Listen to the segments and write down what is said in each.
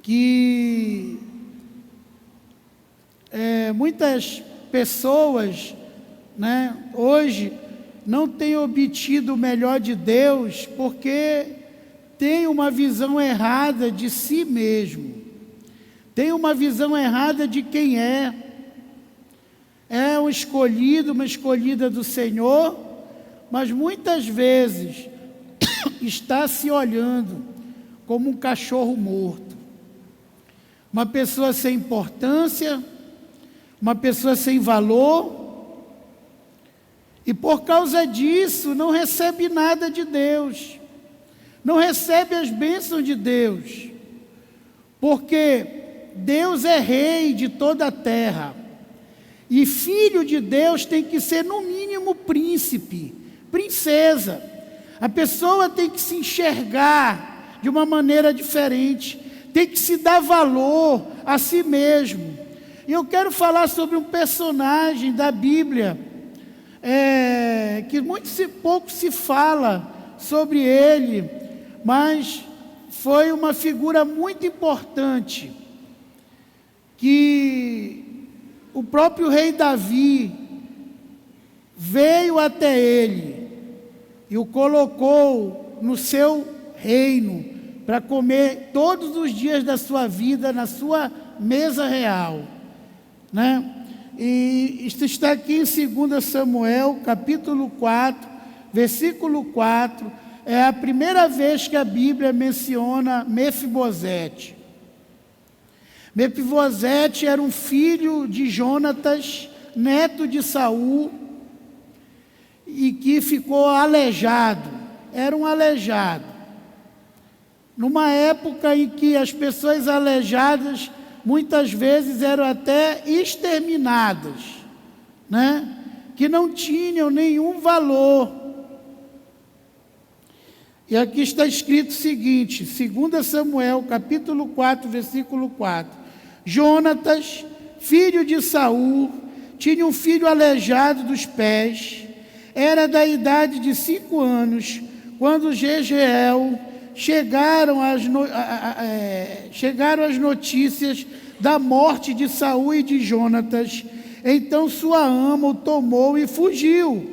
que muitas pessoas, né, hoje não têm obtido o melhor de Deus porque tem uma visão errada de si mesmo, tem uma visão errada de quem é um escolhido, uma escolhida do Senhor, mas muitas vezes está se olhando como um cachorro morto, uma pessoa sem importância, uma pessoa sem valor, e por causa disso não recebe nada de Deus, não recebe as bênçãos de Deus, porque Deus é rei de toda a terra, e filho de Deus tem que ser no mínimo príncipe, princesa. A pessoa tem que se enxergar de uma maneira diferente, tem que se dar valor a si mesmo. E eu quero falar sobre um personagem da Bíblia, que pouco se fala sobre ele, mas foi uma figura muito importante, que o próprio rei Davi veio até ele e o colocou no seu reino para comer todos os dias da sua vida na sua mesa real, né? E isto está aqui em 2 Samuel, capítulo 4, versículo 4, é a primeira vez que a Bíblia menciona Mefibosete. Mefibosete era um filho de Jonatas, neto de Saul, e que ficou aleijado, era um aleijado. Numa época em que as pessoas aleijadas muitas vezes eram até exterminadas, né? Que não tinham nenhum valor. E aqui está escrito o seguinte, 2 Samuel, capítulo 4, versículo 4. Jonatas, filho de Saul, tinha um filho aleijado dos pés, era da idade de 5 anos, quando Jezreel chegaram as notícias da morte de Saul e de Jonatas. Então sua ama o tomou e fugiu.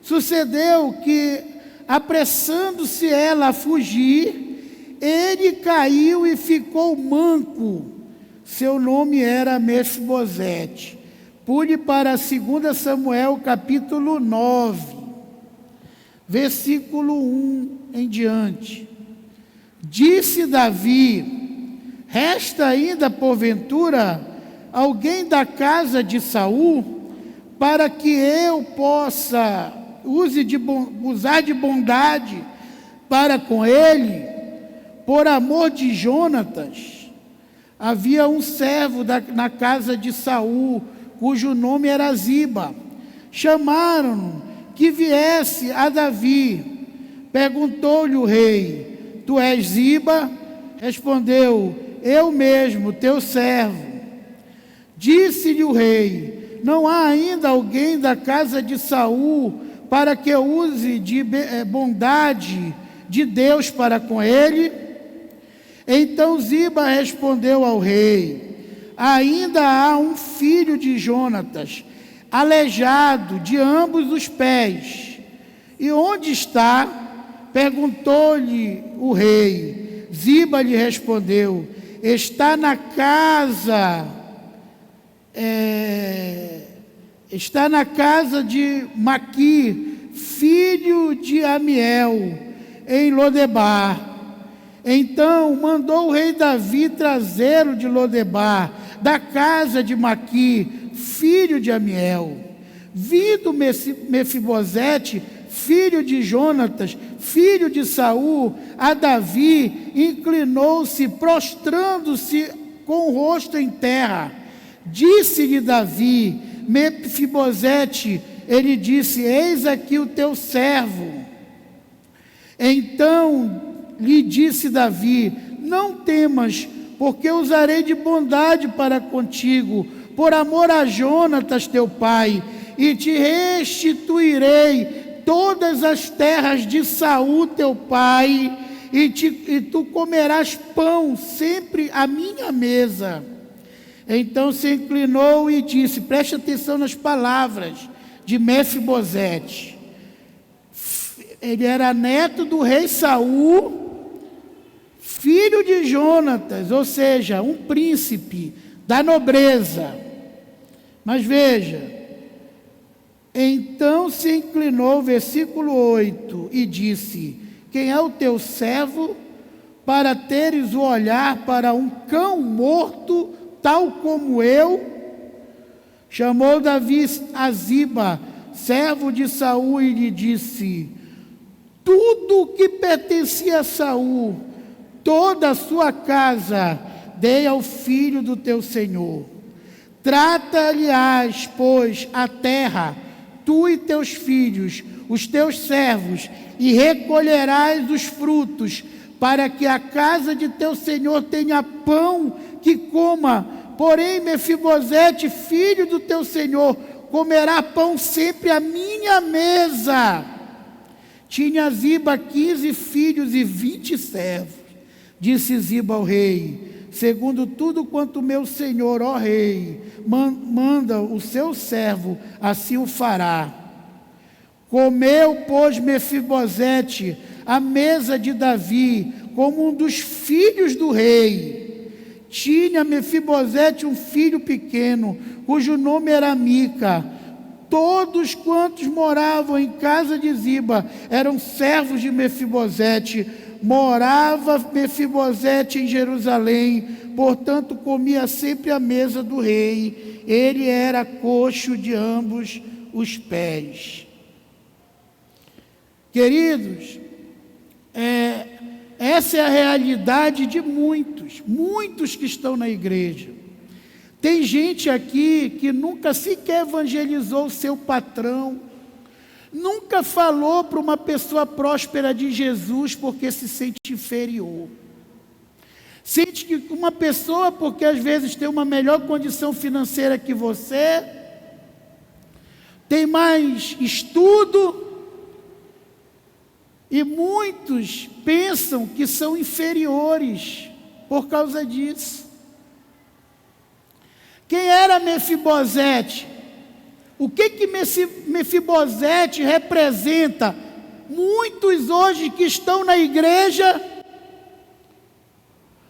Sucedeu que, apressando-se ela a fugir, ele caiu e ficou manco. Seu nome era Mefibosete. Pule para 2 Samuel, capítulo 9, versículo 1 em diante. Disse Davi: resta ainda, porventura, alguém da casa de Saul, para que eu possa usar de bondade para com ele, por amor de Jonatas. Havia um servo na casa de Saul, cujo nome era Ziba. Chamaram-no que viesse a Davi. Perguntou-lhe o rei: tu és Ziba? Respondeu: eu mesmo, teu servo. Disse-lhe o rei: não há ainda alguém da casa de Saul para que eu use de bondade de Deus para com ele? Então Ziba respondeu ao rei: ainda há um filho de Jonatas, aleijado de ambos os pés. E onde está? Perguntou-lhe o rei. Ziba lhe respondeu: está na casa de Maqui, filho de Amiel, em Lodebar. Então mandou o rei Davi trazê-lo de Lodebar, da casa de Maqui, filho de Amiel. Vindo Mefibosete, filho de Jonatas, filho de Saul, a Davi, inclinou-se, prostrando-se com o rosto em terra. Disse-lhe Davi: Mefibosete, ele disse: eis aqui o teu servo. Então lhe disse Davi: não temas, porque usarei de bondade para contigo, por amor a Jonatas teu pai, e te restituirei todas as terras de Saul teu pai, e tu comerás pão sempre à minha mesa. Então se inclinou e disse, preste atenção nas palavras de Mefibosete. Ele era neto do rei Saul, filho de Jonatas, ou seja, um príncipe da nobreza. Mas veja, então se inclinou, versículo 8, e disse, quem é o teu servo para teres o olhar para um cão morto, tal como eu? Chamou Davi a Ziba, servo de Saul, e lhe disse, tudo o que pertencia a Saul, toda a sua casa, dei ao filho do teu senhor. Trata-lhe-ás, pois, a terra, tu e teus filhos, os teus servos, e recolherás os frutos, para que a casa de teu senhor tenha pão que coma. Porém, Mefibosete, filho do teu senhor, comerá pão sempre à minha mesa. Tinha Ziba 15 filhos e 20 servos. Disse Ziba ao rei, segundo tudo quanto meu senhor, ó rei, manda o seu servo, assim o fará. Comeu, pois, Mefibosete à mesa de Davi, como um dos filhos do rei. Tinha Mefibosete um filho pequeno, cujo nome era Mica. Todos quantos moravam em casa de Ziba eram servos de Mefibosete. Morava Mefibosete em Jerusalém, portanto comia sempre à mesa do rei. Ele era coxo de ambos os pés. Queridos, essa é a realidade de muitos que estão na igreja. Tem gente aqui que nunca sequer evangelizou o seu patrão, nunca falou para uma pessoa próspera de Jesus porque se sente inferior. Sente que uma pessoa, porque às vezes tem uma melhor condição financeira que você, tem mais estudo, e muitos pensam que são inferiores por causa disso. Quem era Mefibosete? O que Mefibosete representa? Muitos hoje que estão na igreja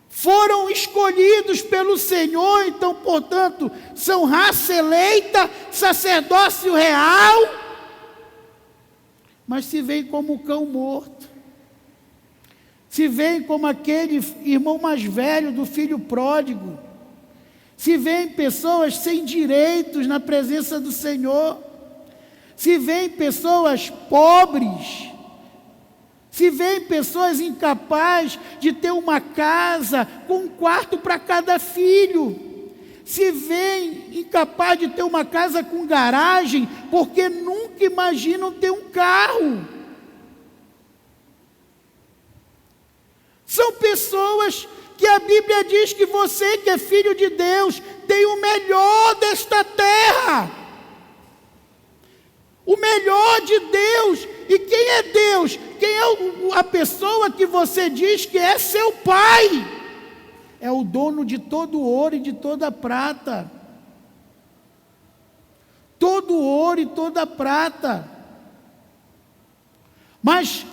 foram escolhidos pelo Senhor, então, portanto, são raça eleita, sacerdócio real, mas se veem como cão morto, se veem como aquele irmão mais velho do filho pródigo, se veem pessoas sem direitos na presença do Senhor, se veem pessoas pobres, se veem pessoas incapazes de ter uma casa com um quarto para cada filho, se veem incapazes de ter uma casa com garagem, porque nunca imaginam ter um carro. São pessoas que a Bíblia diz que você que é filho de Deus tem o melhor desta terra, o melhor de Deus. E quem é Deus? Quem é a pessoa que você diz que é seu pai? É o dono de todo o ouro e de toda a prata. Todo o ouro e toda a prata. Mas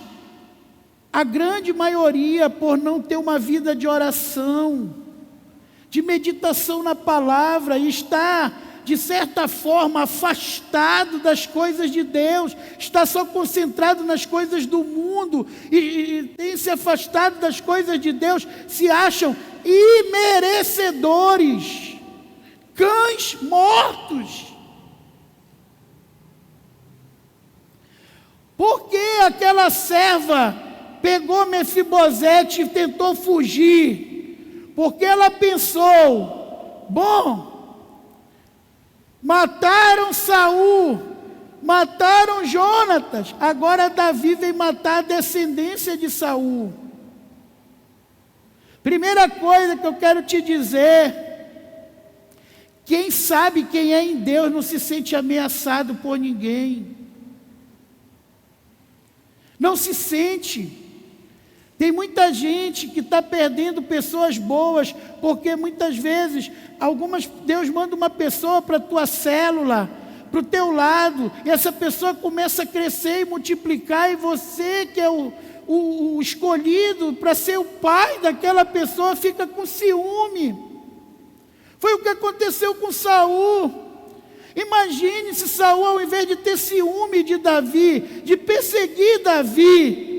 a grande maioria, por não ter uma vida de oração, de meditação na palavra, está, de certa forma, afastado das coisas de Deus, está só concentrado nas coisas do mundo, e tem se afastado das coisas de Deus, se acham imerecedores, cães mortos. Por que aquela serva pegou Mefibosete e tentou fugir? Porque ela pensou, bom, mataram Saul, mataram Jonatas, agora Davi vem matar a descendência de Saul. Primeira coisa que eu quero te dizer, quem sabe quem é em Deus não se sente ameaçado por ninguém. Não se sente. Tem muita gente que está perdendo pessoas boas, porque muitas vezes, Deus manda uma pessoa para a tua célula, para o teu lado, e essa pessoa começa a crescer e multiplicar, e você que é o escolhido para ser o pai daquela pessoa, fica com ciúme. Foi o que aconteceu com Saul. Imagine se Saul, ao invés de ter ciúme de Davi, de perseguir Davi,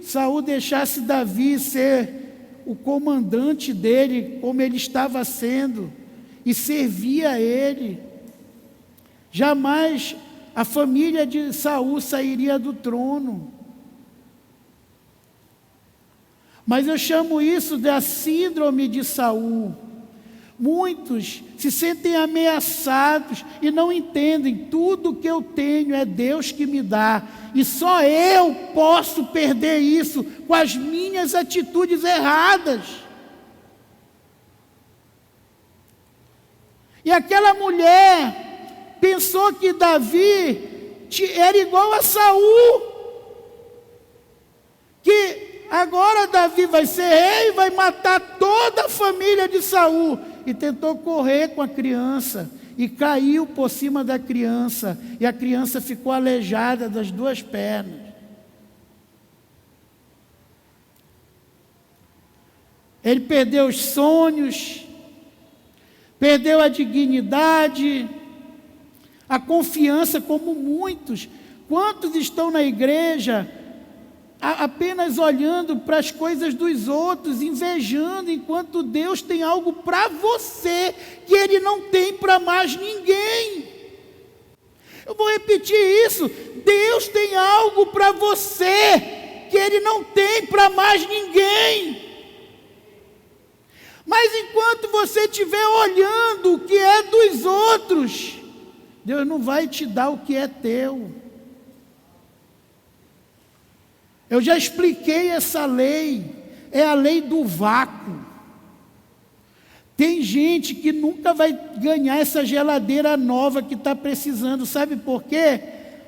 Saul deixasse Davi ser o comandante dele, como ele estava sendo, e servia a ele. Jamais a família de Saul sairia do trono. Mas eu chamo isso da síndrome de Saul. Muitos se sentem ameaçados e não entendem, tudo que eu tenho é Deus que me dá, e só eu posso perder isso com as minhas atitudes erradas. E aquela mulher pensou que Davi era igual a Saul, que agora Davi vai ser rei e vai matar toda a família de Saul. E tentou correr com a criança, e caiu por cima da criança, e a criança ficou aleijada das duas pernas. Ele perdeu os sonhos, perdeu a dignidade, a confiança, como muitos. Quantos estão na igreja apenas olhando para as coisas dos outros, invejando, enquanto Deus tem algo para você que Ele não tem para mais ninguém? Eu vou repetir isso: Deus tem algo para você que Ele não tem para mais ninguém. Mas enquanto você estiver olhando o que é dos outros, Deus não vai te dar o que é teu. Eu já expliquei essa lei, é a lei do vácuo. Tem gente que nunca vai ganhar essa geladeira nova que está precisando, sabe por quê?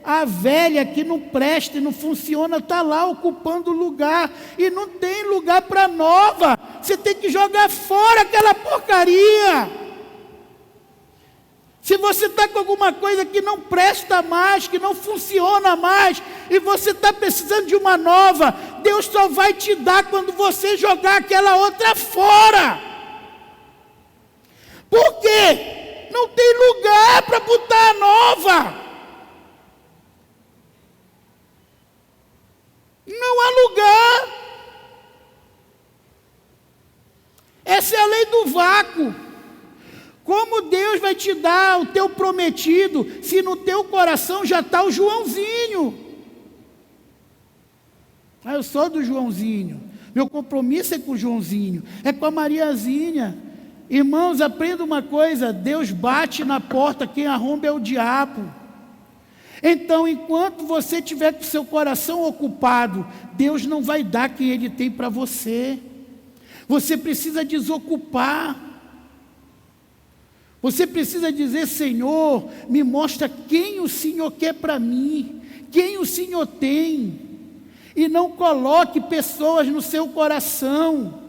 A velha que não presta e não funciona está lá ocupando lugar, e não tem lugar para nova. Você tem que jogar fora aquela porcaria. Se você está com alguma coisa que não presta mais, que não funciona mais, e você está precisando de uma nova, Deus só vai te dar quando você jogar aquela outra fora. Por quê? Não tem lugar para botar a nova. Não há lugar. Essa é a lei do vácuo. Como Deus vai te dar o teu prometido, se no teu coração já está o Joãozinho? Eu sou do Joãozinho, meu compromisso é com o Joãozinho, é com a Mariazinha. Irmãos, aprenda uma coisa: Deus bate na porta, quem arromba é o diabo. Então, enquanto você estiver com seu coração ocupado, Deus não vai dar quem Ele tem para você. Você precisa desocupar. Você precisa dizer: Senhor, me mostra quem o Senhor quer para mim, quem o Senhor tem. E não coloque pessoas no seu coração.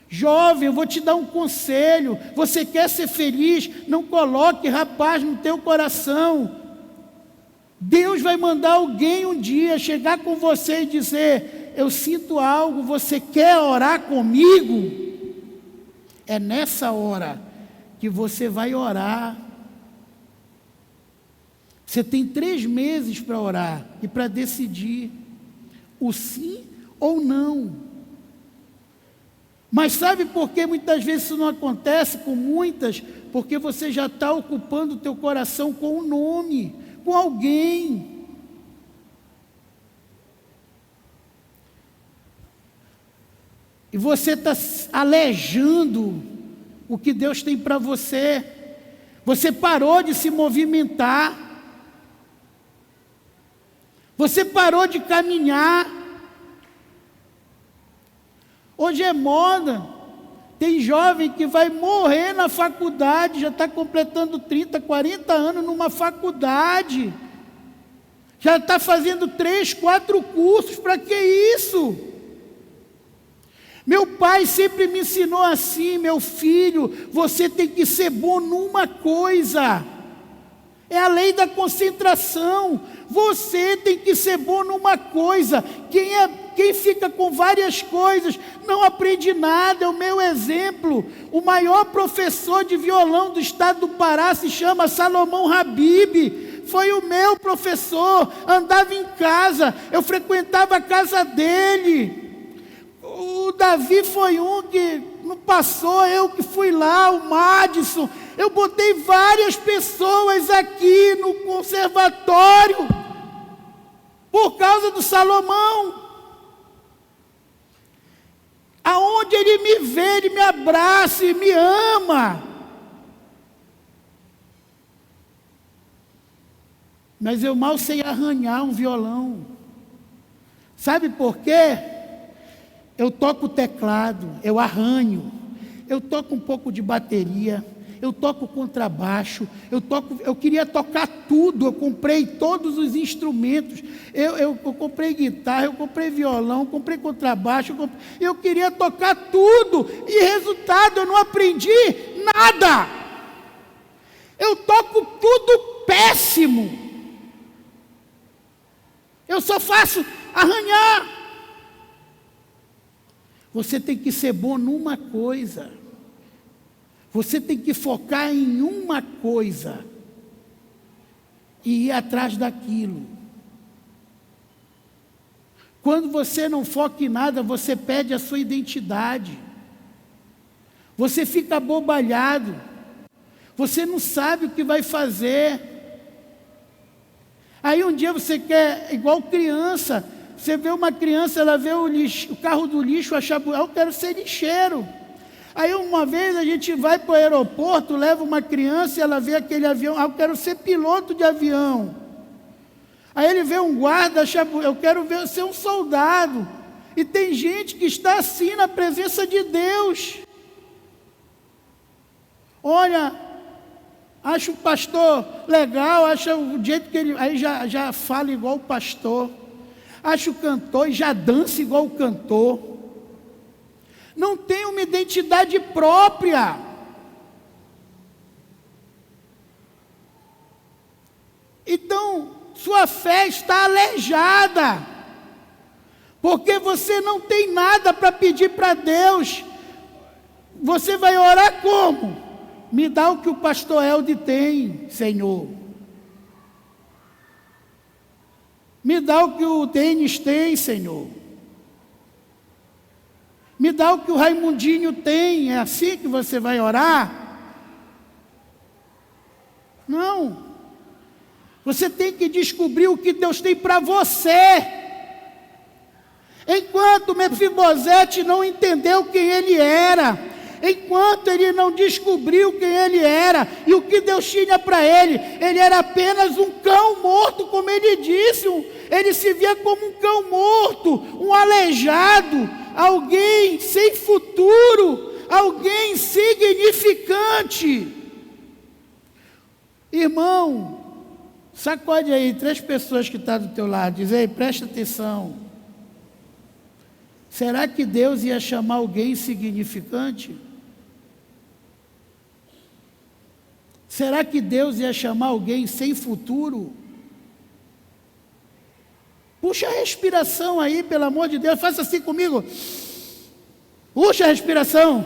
Jovem, eu vou te dar um conselho: você quer ser feliz? Não coloque rapaz no teu coração. Deus vai mandar alguém um dia chegar com você e dizer: eu sinto algo, você quer orar comigo? É nessa hora que você vai orar. Você tem 3 meses para orar e para decidir o sim ou não. Mas sabe por que muitas vezes isso não acontece com muitas? Porque você já está ocupando o teu coração com um nome, com alguém. E você está alejando o que Deus tem para você. Você parou de se movimentar. Você parou de caminhar. Hoje é moda. Tem jovem que vai morrer na faculdade, já está completando 30, 40 anos numa faculdade. Já está fazendo 3, 4 cursos. Para que isso? Meu pai sempre me ensinou assim: meu filho, você tem que ser bom numa coisa. É a lei da concentração. Você tem que ser bom numa coisa. Quem fica com várias coisas não aprende nada. É o meu exemplo. O maior professor de violão do estado do Pará se chama Salomão Habib. Foi o meu professor. Andava em casa, eu frequentava a casa dele. O Davi foi um que não passou, eu que fui lá, o Madison. Eu botei várias pessoas aqui no conservatório por causa do Salomão. Aonde ele me vê, ele me abraça e me ama. Mas eu mal sei arranhar um violão. Sabe por quê? Eu toco teclado, eu arranho, eu toco um pouco de bateria, eu toco contrabaixo, eu queria tocar tudo, eu comprei todos os instrumentos, eu comprei guitarra, eu comprei violão, eu comprei contrabaixo, eu queria tocar tudo, e resultado, eu não aprendi nada. Eu toco tudo péssimo, eu só faço arranhar. Você tem que ser bom numa coisa. Você tem que focar em uma coisa e ir atrás daquilo. Quando você não foca em nada, você perde a sua identidade. Você fica abobalhado. Você não sabe o que vai fazer. Aí um dia você quer, igual criança, você vê uma criança, ela vê o carro do lixo, acha, eu quero ser lixeiro. Aí uma vez a gente vai para o aeroporto, leva uma criança e ela vê aquele avião, eu quero ser piloto de avião. Aí ele vê um guarda, acha, eu quero ser um soldado. E tem gente que está assim na presença de Deus. Olha, acha o pastor legal, acha o jeito que ele, aí já fala igual o pastor. Acha o cantor e já dança igual o cantor. Não tem uma identidade própria. Então, sua fé está aleijada. Porque você não tem nada para pedir para Deus. Você vai orar como? Me dá o que o pastor Elde tem, Senhor. Me dá o que o Denis tem, Senhor. Me dá o que o Raimundinho tem. É assim que você vai orar? Não. Você tem que descobrir o que Deus tem para você. Enquanto Mefibosete não entendeu quem ele era, enquanto ele não descobriu quem ele era e o que Deus tinha para ele era apenas um cão morto, como ele disse, ele se via como um cão morto, um aleijado, alguém sem futuro, alguém insignificante. Irmão, sacode aí 3 pessoas que estão do teu lado, diz aí, presta atenção. Será que Deus ia chamar alguém insignificante? Será que Deus ia chamar alguém sem futuro? Puxa a respiração aí, pelo amor de Deus, faça assim comigo. Puxa a respiração.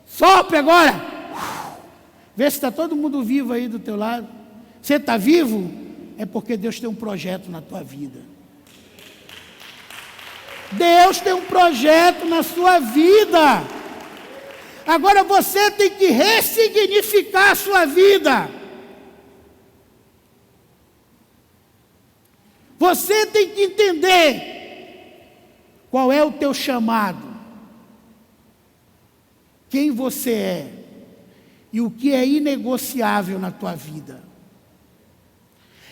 Sopre agora. Vê se está todo mundo vivo aí do teu lado. Você está vivo? É porque Deus tem um projeto na tua vida. Deus tem um projeto na sua vida. Agora você tem que ressignificar a sua vida. Você tem que entender qual é o teu chamado, quem você é e o que é inegociável na tua vida.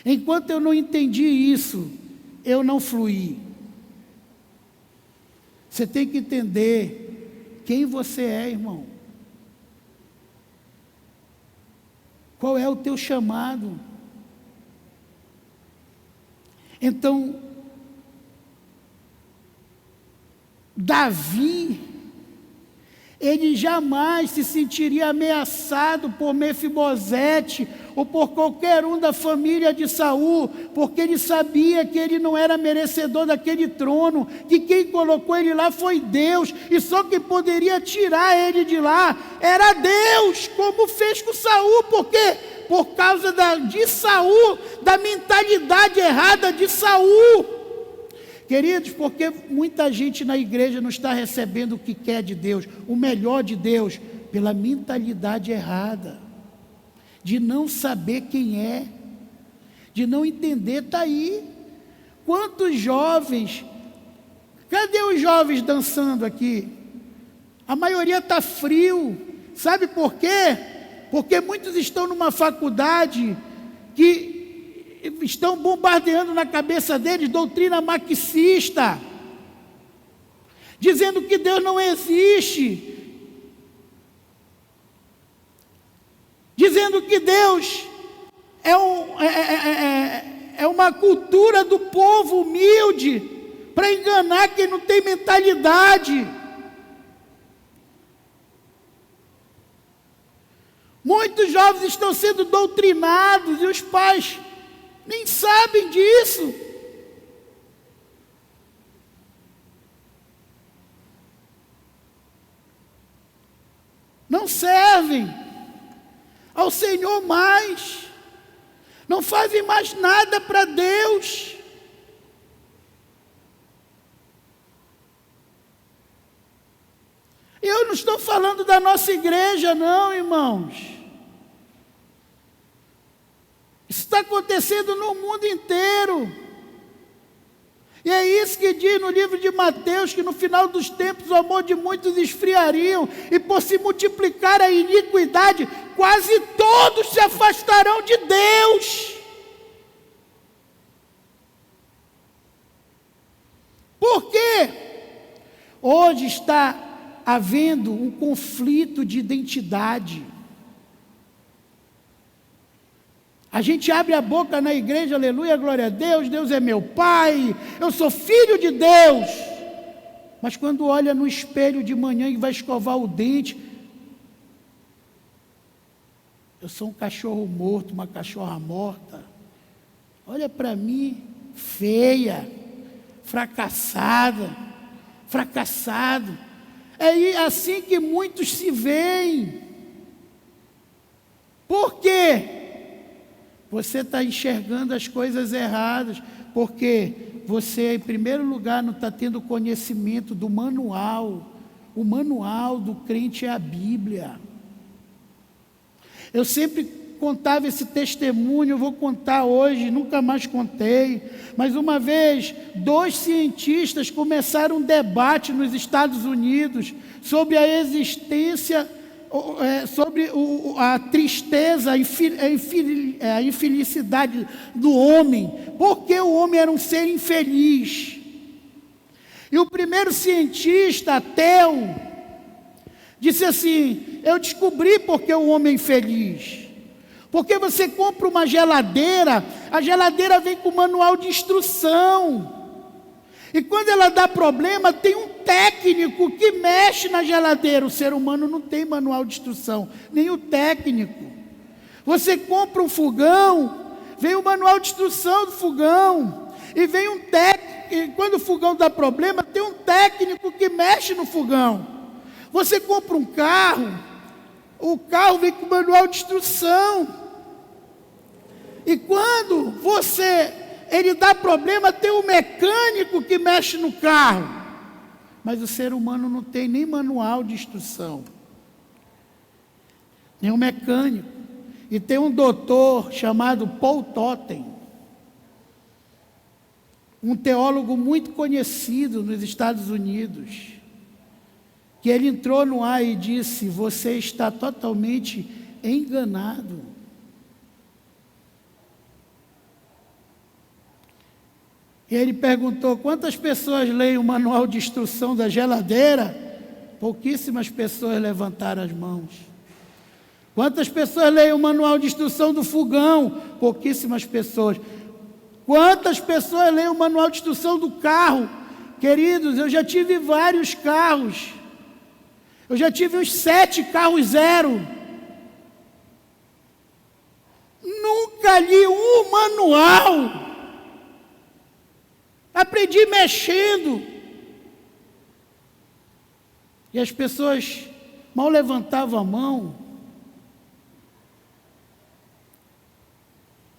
Enquanto eu não entendi isso, eu não fluí. Você tem que entender quem você é, irmão. Qual é o teu chamado? Então, Davi, ele jamais se sentiria ameaçado por Mefibosete ou por qualquer um da família de Saul, porque ele sabia que ele não era merecedor daquele trono, que quem colocou ele lá foi Deus, e só quem poderia tirar ele de lá era Deus, como fez com Saul. Por quê? Por causa de Saul, da mentalidade errada de Saul. Queridos, porque muita gente na igreja não está recebendo o que quer de Deus, o melhor de Deus, pela mentalidade errada, de não saber quem é, de não entender. Está aí. Quantos jovens, cadê os jovens dançando aqui? A maioria está frio. Sabe por quê? Porque muitos estão numa faculdade que estão bombardeando na cabeça deles doutrina marxista, dizendo que Deus não existe, dizendo que Deus é uma cultura do povo humilde, para enganar quem não tem mentalidade. Muitos jovens estão sendo doutrinados e os pais nem sabem disso. Não servem ao Senhor mais, não fazem mais nada para Deus. Eu não estou falando da nossa igreja, não, irmãos. Isso está acontecendo no mundo inteiro. E é isso que diz no livro de Mateus, que no final dos tempos o amor de muitos esfriariam, e por se multiplicar a iniquidade, quase todos se afastarão de Deus. Por quê? Hoje está havendo um conflito de identidade. A gente abre a boca na igreja, aleluia, glória a Deus, Deus é meu Pai, eu sou filho de Deus. Mas quando olha no espelho de manhã e vai escovar o dente, eu sou um cachorro morto, uma cachorra morta. Olha para mim, feia, fracassada, fracassado. É assim que muitos se veem. Por quê? Você está enxergando as coisas erradas, porque você, em primeiro lugar, não está tendo conhecimento do manual. O manual do crente é a Bíblia. Eu sempre contava esse testemunho, eu vou contar hoje, nunca mais contei, mas uma vez, 2 cientistas começaram um debate nos Estados Unidos sobre a existência, sobre a tristeza, a infelicidade do homem, porque o homem era um ser infeliz. E o primeiro cientista, ateu, disse assim: eu descobri porque o homem é infeliz. Porque você compra uma geladeira, a geladeira vem com manual de instrução. E quando ela dá problema, tem um técnico que mexe na geladeira. O ser humano não tem manual de instrução, nem o técnico. Você compra um fogão, vem o manual de instrução do fogão. E vem um técnico, quando o fogão dá problema, tem um técnico que mexe no fogão. Você compra um carro, o carro vem com manual de instrução. E quando ele dá problema, tem um mecânico que mexe no carro. Mas o ser humano não tem nem manual de instrução, nem um mecânico. E tem um doutor chamado Paul Totten, um teólogo muito conhecido nos Estados Unidos, que ele entrou no ar e disse: você está totalmente enganado. E ele perguntou: quantas pessoas leem o manual de instrução da geladeira? Pouquíssimas pessoas levantaram as mãos. Quantas pessoas leem o manual de instrução do fogão? Pouquíssimas pessoas. Quantas pessoas leem o manual de instrução do carro? Queridos, eu já tive vários carros. Eu já tive uns 7 carros zero. Nunca li um manual. Aprendi mexendo. E as pessoas mal levantavam a mão.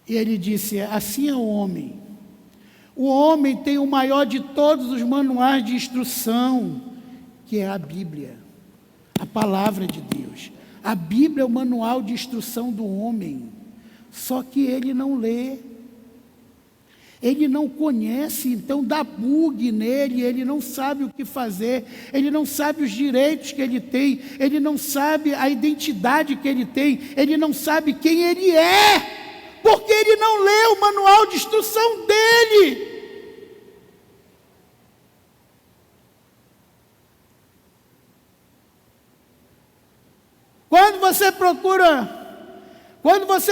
E ele disse: assim é o homem. O homem tem o maior de todos os manuais de instrução, que é a Bíblia, a palavra de Deus. A Bíblia é o manual de instrução do homem, só que ele não lê, ele não conhece, então dá bug nele, ele não sabe o que fazer, ele não sabe os direitos que ele tem, ele não sabe a identidade que ele tem, ele não sabe quem ele é, porque ele não lê o manual de instrução dele. Quando você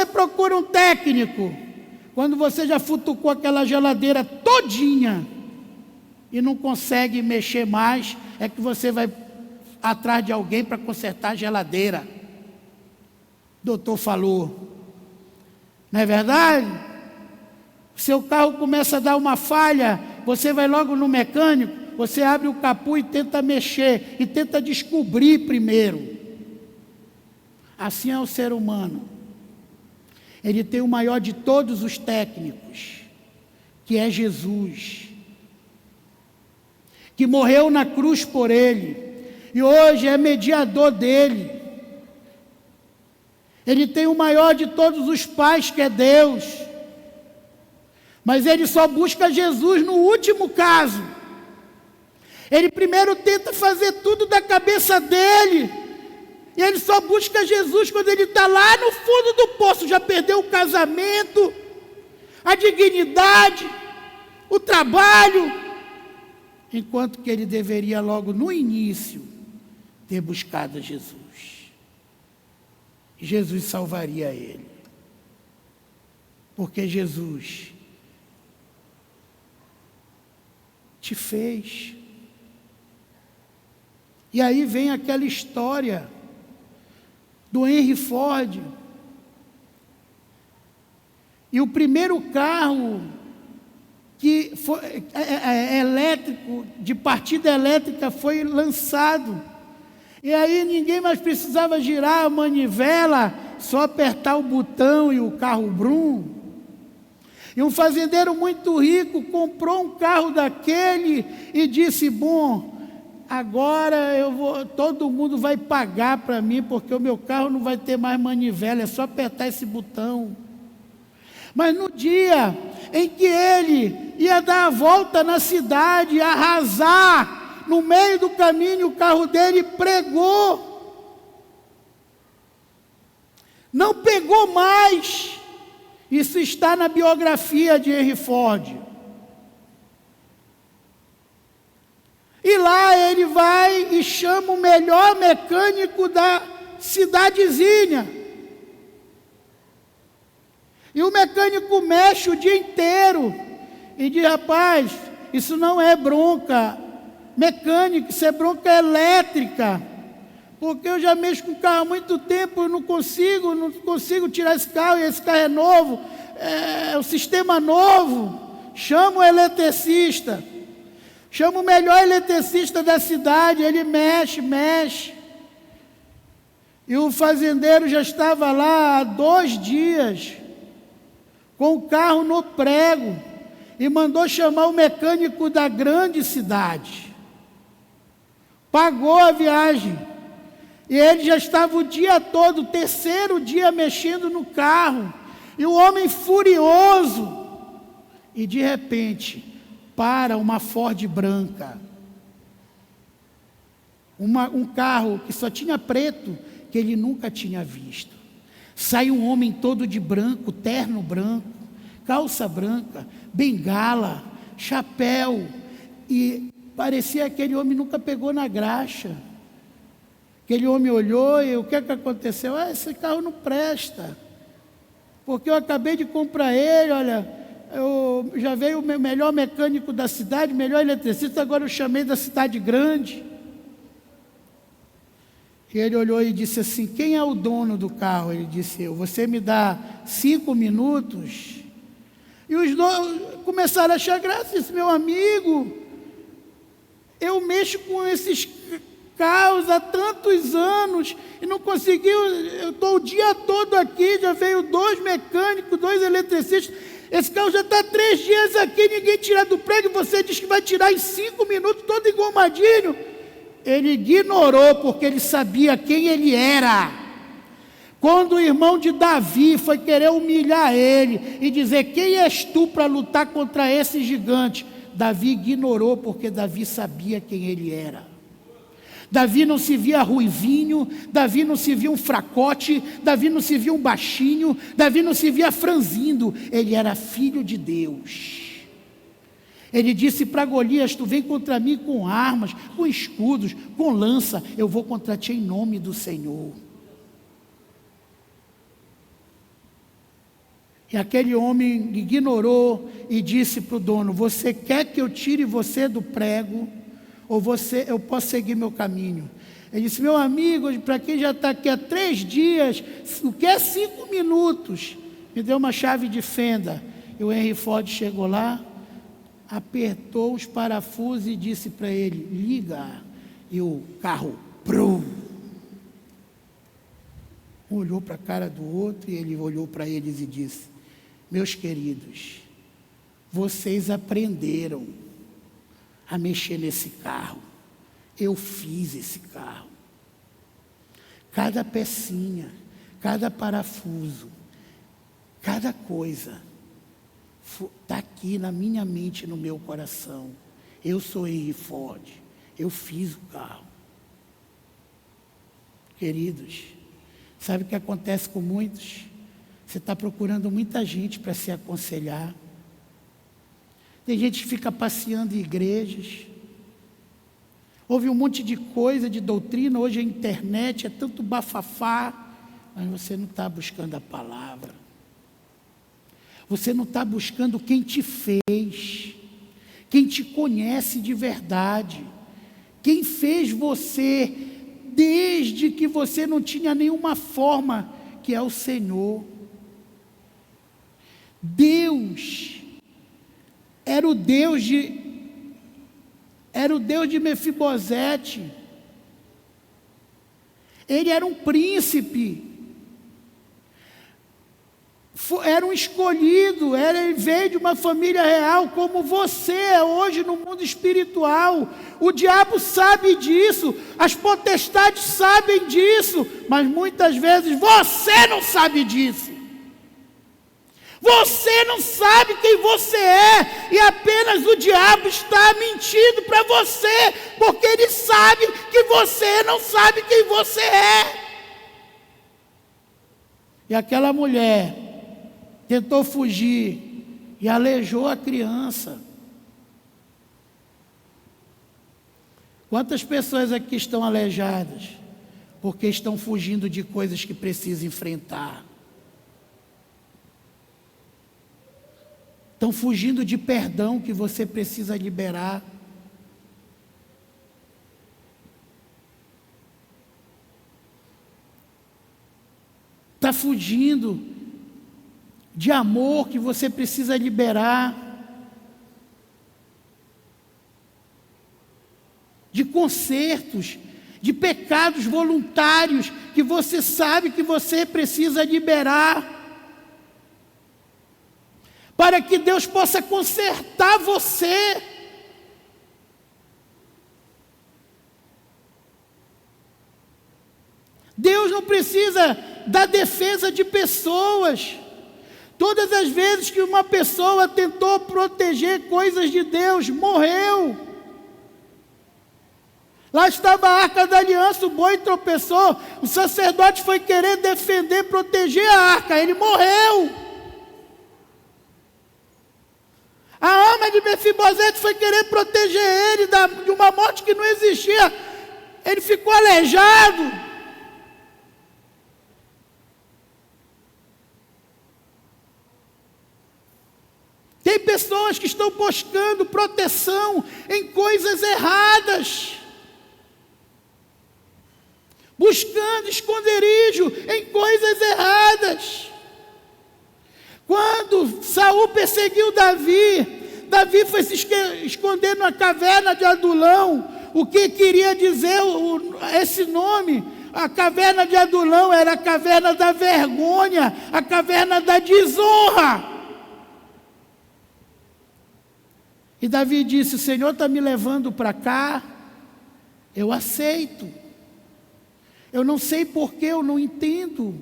procura um técnico, quando você já futucou aquela geladeira todinha e não consegue mexer mais, é que você vai atrás de alguém para consertar a geladeira. O doutor falou. Não é verdade? Seu carro começa a dar uma falha, você vai logo no mecânico, você abre o capô e tenta mexer, e tenta descobrir primeiro. Assim é o ser humano. Ele tem o maior de todos os técnicos, que é Jesus, que morreu na cruz por ele, e hoje é mediador dele. Ele tem o maior de todos os pais, que é Deus, mas ele só busca Jesus no último caso. Ele primeiro tenta fazer tudo da cabeça dele, e ele só busca Jesus quando ele está lá no fundo do poço, já perdeu o casamento, a dignidade, o trabalho, enquanto que ele deveria logo no início ter buscado Jesus. E Jesus salvaria ele, porque Jesus te fez. E aí vem aquela história do Henry Ford. E o primeiro carro que foi elétrico, de partida elétrica, foi lançado. E aí ninguém mais precisava girar a manivela, só apertar o botão e o carro brum. E um fazendeiro muito rico comprou um carro daquele e disse: bom, agora todo mundo vai pagar para mim, porque o meu carro não vai ter mais manivela, é só apertar esse botão. Mas no dia em que ele ia dar a volta na cidade, arrasar, no meio do caminho o carro dele pregou. Não pegou mais. Isso está na biografia de Henry Ford. E lá ele vai e chama o melhor mecânico da cidadezinha. E o mecânico mexe o dia inteiro e diz: rapaz, isso não é bronca mecânica, isso é bronca elétrica, porque eu já mexo com o carro há muito tempo, eu não consigo tirar esse carro, e esse carro é novo, é o sistema novo. Chama o eletricista, chama o melhor eletricista da cidade, ele mexe. E o fazendeiro já estava lá há 2 dias, com o carro no prego, e mandou chamar o mecânico da grande cidade. Pagou a viagem, e ele já estava o dia todo, o 3º dia, mexendo no carro, e o homem furioso, e de repente, para uma Ford branca, um carro que só tinha preto, que ele nunca tinha visto. Sai um homem todo de branco, terno branco, calça branca, bengala, chapéu, e parecia que aquele homem nunca pegou na graxa. Aquele homem olhou e o que aconteceu? Esse carro não presta, porque eu acabei de comprar ele, olha, já veio o melhor mecânico da cidade, melhor eletricista, agora eu chamei da cidade grande. E ele olhou e disse assim: quem é o dono do carro? Ele disse: eu. Você me dá 5 minutos? E os dois começaram a achar graça. Disse: meu amigo, eu mexo com esses carros há tantos anos e não consegui. Eu estou o dia todo aqui, já veio 2 mecânicos, 2 eletricistas. Esse carro já está 3 dias aqui, ninguém tira do prego, e você diz que vai tirar em 5 minutos, todo engomadinho. Ele ignorou, porque ele sabia quem ele era. Quando o irmão de Davi foi querer humilhar ele e dizer: quem és tu para lutar contra esse gigante? Davi ignorou, porque Davi sabia quem ele era. Davi não se via ruivinho, Davi não se via um fracote, Davi não se via um baixinho, Davi não se via franzindo, ele era filho de Deus. Ele disse para Golias: tu vem contra mim com armas, com escudos, com lança, eu vou contra ti em nome do Senhor. E aquele homem ignorou e disse para o dono: você quer que eu tire você do prego, ou eu posso seguir meu caminho? Ele disse: meu amigo, para quem já está aqui há 3 dias, o que é 5 minutos? Me deu uma chave de fenda. E o Henry Ford chegou lá, apertou os parafusos e disse para ele: liga. E o carro, prum. Um olhou para a cara do outro e ele olhou para eles e disse: meus queridos, vocês aprenderam a mexer nesse carro. Eu fiz esse carro. Cada pecinha, cada parafuso, cada coisa está aqui na minha mente, no meu coração. Eu sou Henry Ford, eu fiz o carro. Queridos, sabe o que acontece com muitos? Você está procurando muita gente para se aconselhar. Tem gente que fica passeando em igrejas, ouve um monte de coisa, de doutrina. Hoje a internet é tanto bafafá, mas você não está buscando a palavra. Você não está buscando quem te fez, quem te conhece de verdade, quem fez você desde que você não tinha nenhuma forma, que é o Senhor. Deus era o Deus de Mefibosete. Ele era um príncipe, era um escolhido, ele veio de uma família real, como você é hoje no mundo espiritual. O diabo sabe disso, as potestades sabem disso, mas muitas vezes você não sabe disso. Você não sabe quem você é, e apenas o diabo está mentindo para você, porque ele sabe que você não sabe quem você é. E aquela mulher tentou fugir e aleijou a criança. Quantas pessoas aqui estão aleijadas porque estão fugindo de coisas que precisam enfrentar? Estão fugindo de perdão que você precisa liberar. Está fugindo de amor que você precisa liberar. De consertos, de pecados voluntários que você sabe que você precisa liberar. Para que Deus possa consertar você. Deus não precisa da defesa de pessoas. Todas as vezes que uma pessoa tentou proteger coisas de Deus, morreu. Lá estava a Arca da Aliança, o boi tropeçou, o sacerdote foi querer defender, proteger a arca, ele morreu. A alma de Mefibosete foi querer proteger ele de uma morte que não existia. Ele ficou aleijado. pessoas que estão buscando proteção em coisas erradas, buscando esconderijo em coisas erradas. Quando Saul perseguiu Davi, Davi foi se esconder na caverna de Adulão. O que queria dizer esse nome? A caverna de Adulão era a caverna da vergonha, a caverna da desonra. E Davi disse: o Senhor está me levando para cá, eu aceito. Eu não sei porquê, eu não entendo.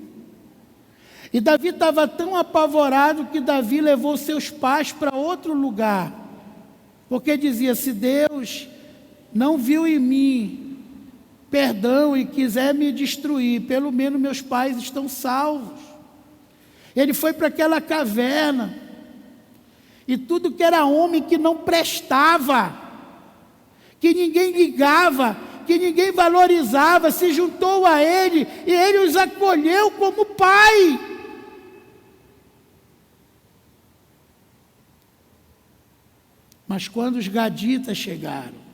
E Davi estava tão apavorado que Davi levou seus pais para outro lugar. Porque dizia: se Deus não viu em mim perdão e quiser me destruir, pelo menos meus pais estão salvos. Ele foi para aquela caverna, e tudo que era homem que não prestava, que ninguém ligava, que ninguém valorizava, se juntou a ele, e ele os acolheu como pai. Mas quando os gaditas chegaram,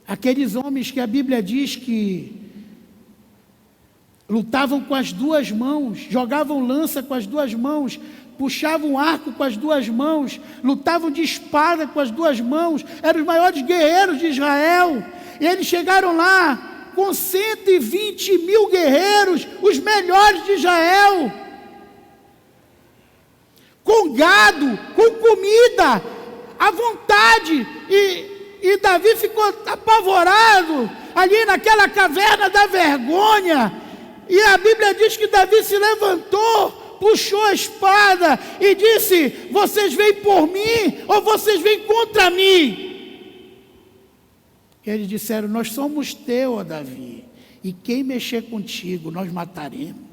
aqueles homens que a Bíblia diz que lutavam com as duas mãos, jogavam lança com as duas mãos, puxavam arco com as duas mãos, lutavam de espada com as duas mãos, eram os maiores guerreiros de Israel. E eles chegaram lá com 120 mil guerreiros, os melhores de Israel, com gado, com comida, à vontade. E Davi ficou apavorado ali naquela caverna da vergonha. E a Bíblia diz que Davi se levantou, puxou a espada e disse: vocês vêm por mim ou vocês vêm contra mim? E eles disseram: nós somos teu, ó Davi, e quem mexer contigo nós mataremos.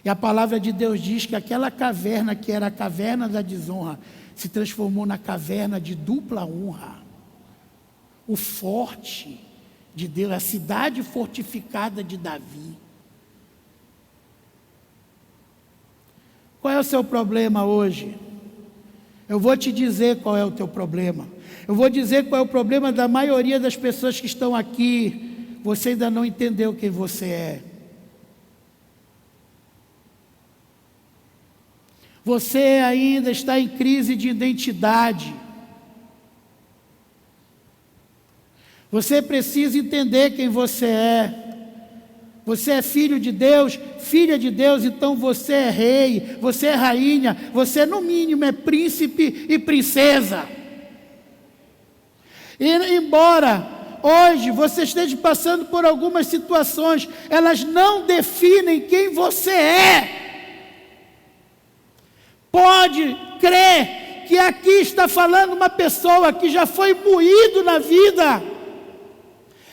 E a palavra de Deus diz que aquela caverna, que era a caverna da desonra, se transformou na caverna de dupla honra. O forte de Deus, a cidade fortificada de Davi. Qual é o seu problema hoje? Eu vou te dizer qual é o teu problema. Eu vou dizer qual é o problema da maioria das pessoas que estão aqui. Você ainda não entendeu quem você é. Você ainda está em crise de identidade. Você precisa entender quem você é. Você é filho de Deus, filha de Deus, então você é rei, você é rainha, você no mínimo é príncipe e princesa. E embora hoje você esteja passando por algumas situações, elas não definem quem você é. Pode crer que aqui está falando uma pessoa que já foi moído na vida.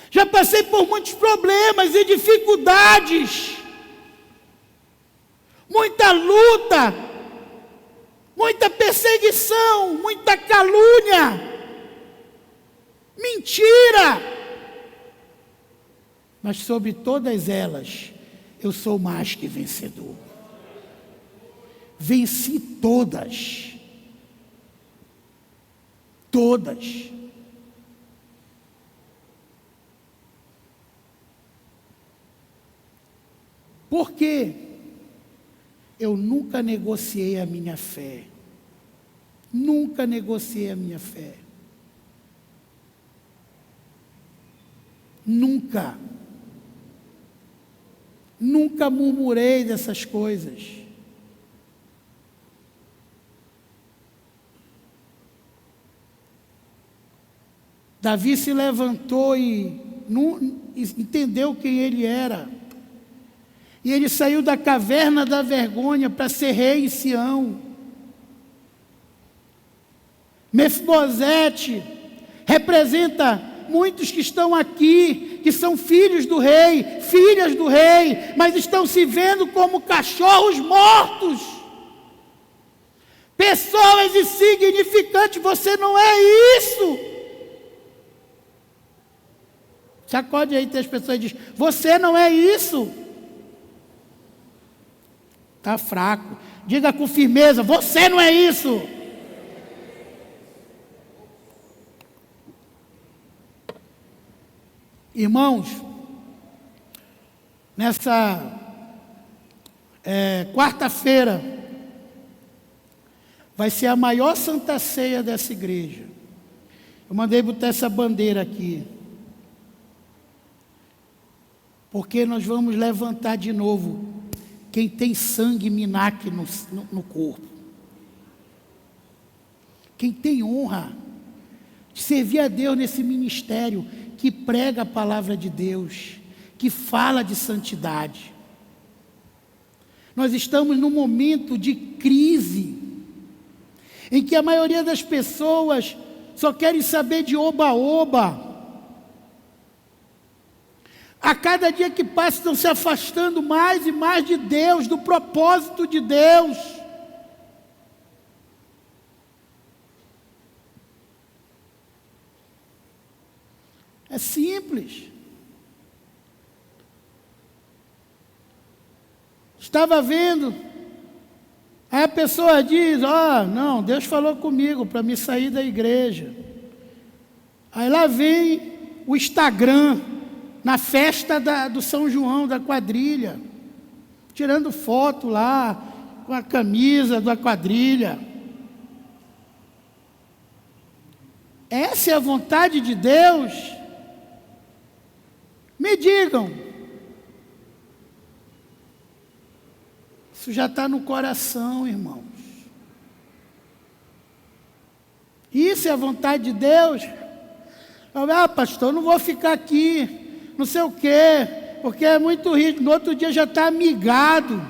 Já passei por muitos problemas e dificuldades, muita luta, muita perseguição, muita calúnia, mentira. Mas sobre todas elas, eu sou mais que vencedor. Venci todas. Todas. Por quê? Eu nunca negociei a minha fé. Nunca negociei a minha fé. Nunca. Nunca murmurei dessas coisas. Davi se levantou e entendeu quem ele era. E ele saiu da caverna da vergonha para ser rei em Sião. Mefibosete representa muitos que estão aqui, que são filhos do rei, filhas do rei, mas estão se vendo como cachorros mortos. Pessoas insignificantes, você não é isso. Sacode aí, tem as pessoas que dizem: você não é isso. está fraco. Diga com firmeza: você não é isso. Irmãos, nessa quarta-feira vai ser a maior Santa Ceia dessa igreja. Eu mandei botar essa bandeira aqui, porque nós vamos levantar de novo quem tem sangue Minaque no corpo, quem tem honra de servir a Deus nesse ministério, que prega a palavra de Deus, que fala de santidade. Nós estamos num momento de crise, em que a maioria das pessoas só querem saber de oba-oba. A cada dia que passa estão se afastando mais e mais de Deus, do propósito de Deus. É simples. Estava vendo, aí a pessoa diz: não, Deus falou comigo para me sair da igreja. Aí lá vem o Instagram, na festa do São João, da quadrilha, tirando foto lá, com a camisa da quadrilha. Essa é a vontade de Deus? Me digam. Isso já está no coração, irmãos. Isso é a vontade de Deus? Pastor, não vou ficar aqui, não sei o quê, porque é muito rígido. No outro dia já está amigado.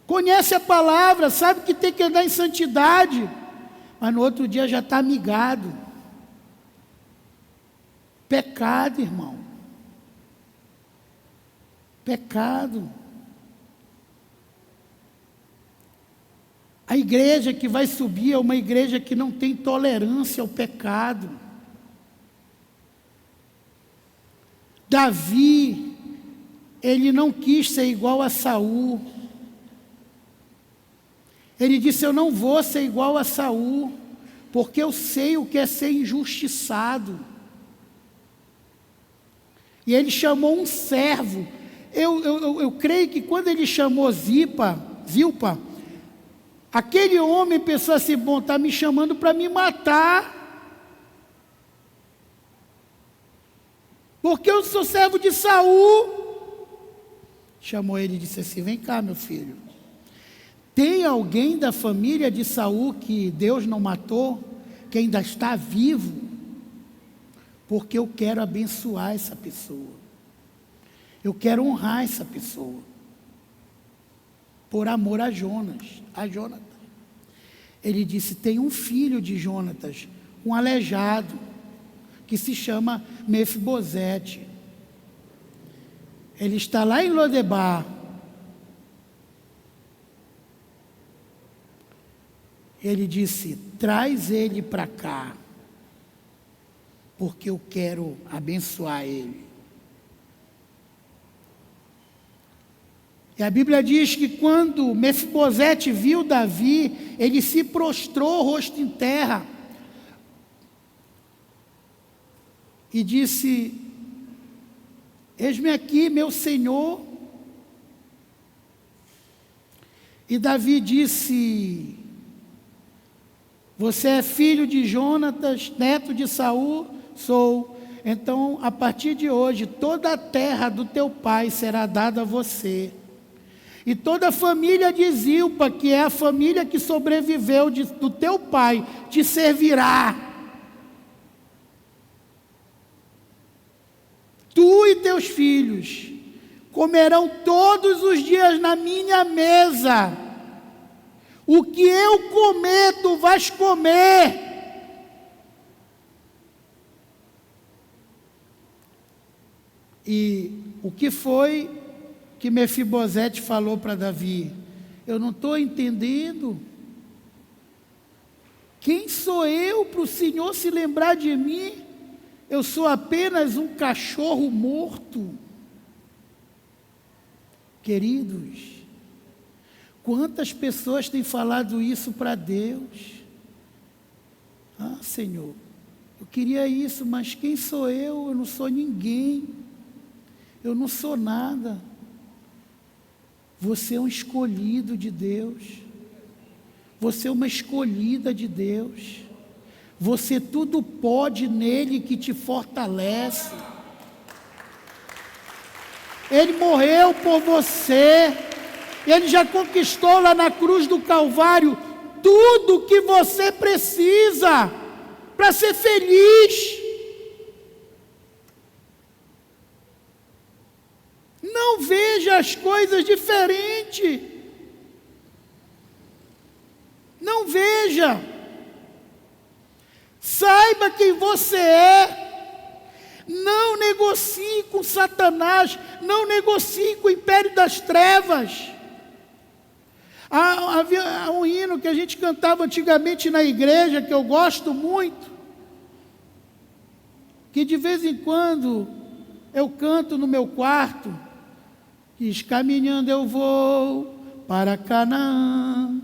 Conhece a palavra, sabe que tem que andar em santidade, mas no outro dia já está amigado. Pecado, irmão. Pecado. A igreja que vai subir é uma igreja que não tem tolerância ao pecado. Davi, ele não quis ser igual a Saul. Ele disse: eu não vou ser igual a Saul, porque eu sei o que é ser injustiçado. E ele chamou um servo. Eu creio que quando ele chamou Zilpa, aquele homem pensou assim: bom, está me chamando para me matar, porque eu sou servo de Saul. Chamou ele e disse assim: vem cá, meu filho, tem alguém da família de Saul que Deus não matou, que ainda está vivo? Porque eu quero abençoar essa pessoa, eu quero honrar essa pessoa, por amor a Jonatas. Ele disse: tem um filho de Jonatas, um aleijado, que se chama Mefibosete. Ele está lá em Lodebar. Ele disse: traz ele para cá, porque eu quero abençoar ele. E a Bíblia diz que quando Mefibosete viu Davi, ele se prostrou, rosto em terra, e disse: eis-me aqui, meu senhor. E Davi disse: você é filho de Jonatas, neto de Saul? Sou. Então, a partir de hoje, toda a terra do teu pai será dada a você. E toda a família de Zilpa, que é a família que sobreviveu do teu pai, te servirá. Tu e teus filhos comerão todos os dias na minha mesa. O que eu comer, tu vais comer. E o que foi que Mefibosete falou para Davi? Eu não estou entendendo. Quem sou eu para o Senhor se lembrar de mim? Eu sou apenas um cachorro morto. Queridos, quantas pessoas têm falado isso para Deus? Ah, Senhor, eu queria isso, mas quem sou eu? Eu não sou ninguém, eu não sou nada. Você é um escolhido de Deus, você é uma escolhida de Deus, você tudo pode nele que te fortalece. Ele morreu por você, ele já conquistou lá na cruz do Calvário tudo que você precisa para ser feliz. Não veja as coisas diferente. Não veja. Saiba quem você é. Não negocie com Satanás. Não negocie com o império das trevas. Havia um hino que a gente cantava antigamente na igreja, que eu gosto muito, que de vez em quando eu canto no meu quarto, diz: caminhando eu vou para Canaã,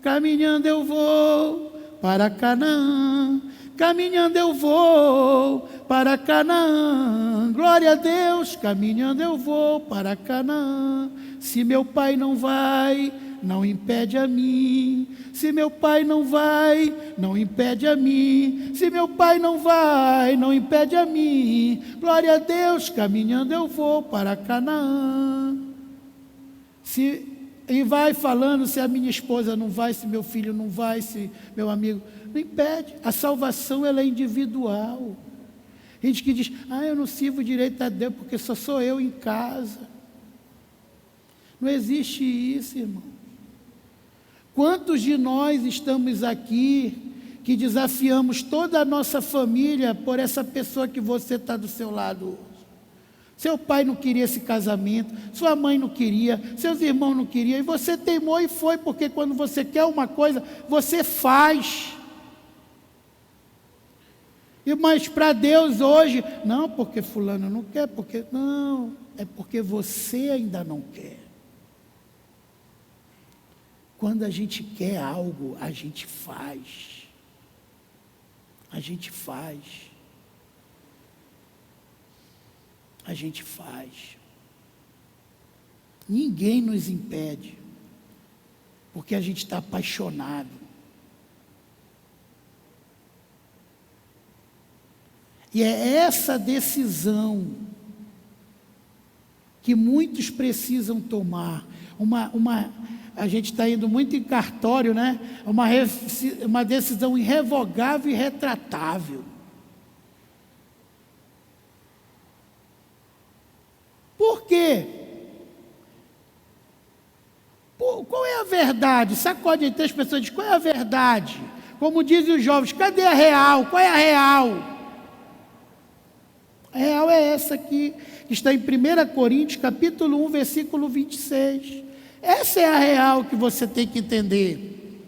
caminhando eu vou para Canaã, caminhando eu vou para Canaã, glória a Deus, caminhando eu vou para Canaã. Se meu pai não vai, não impede a mim. Se meu pai não vai, não impede a mim. Se meu pai não vai, não impede a mim. Glória a Deus, caminhando eu vou para Canaã. E vai falando, se a minha esposa não vai, se meu filho não vai, se meu amigo, não impede. A salvação, ela é individual. Gente que diz: eu não sirvo direito a Deus porque só sou eu em casa. Não existe isso, irmão. Quantos de nós estamos aqui que desafiamos toda a nossa família por essa pessoa que você está do seu lado hoje? Seu pai não queria esse casamento, sua mãe não queria, seus irmãos não queriam, e você teimou e foi, porque quando você quer uma coisa, você faz. Mas para Deus hoje, não, porque fulano não quer, porque não, é porque você ainda não quer. Quando a gente quer algo, a gente faz. A gente faz. A gente faz. Ninguém nos impede, porque a gente está apaixonado. E é essa decisão que muitos precisam tomar. A gente está indo muito em cartório, né? Uma decisão irrevogável e retratável. Por quê? Qual é a verdade? Sacode entre as pessoas e diz: qual é a verdade? Como dizem os jovens, cadê a real? Qual é a real? A real é essa aqui, que está em 1 Coríntios, capítulo 1, versículo 26. Essa é a real que você tem que entender.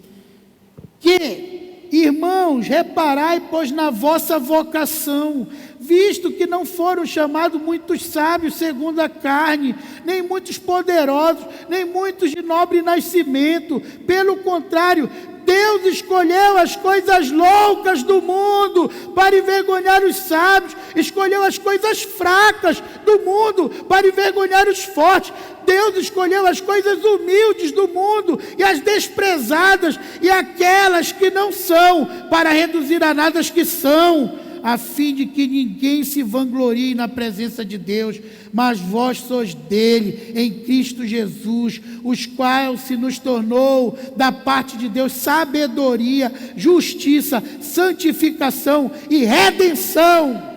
Que, irmãos, reparai, pois, na vossa vocação, visto que não foram chamados muitos sábios segundo a carne, nem muitos poderosos, nem muitos de nobre nascimento. Pelo contrário, Deus escolheu as coisas loucas do mundo para envergonhar os sábios, escolheu as coisas fracas do mundo para envergonhar os fortes. Deus escolheu as coisas humildes do mundo e as desprezadas e aquelas que não são, para reduzir a nada as que são, a fim de que ninguém se vanglorie na presença de Deus. Mas vós sois dele, em Cristo Jesus, os quais se nos tornou da parte de Deus sabedoria, justiça, santificação e redenção,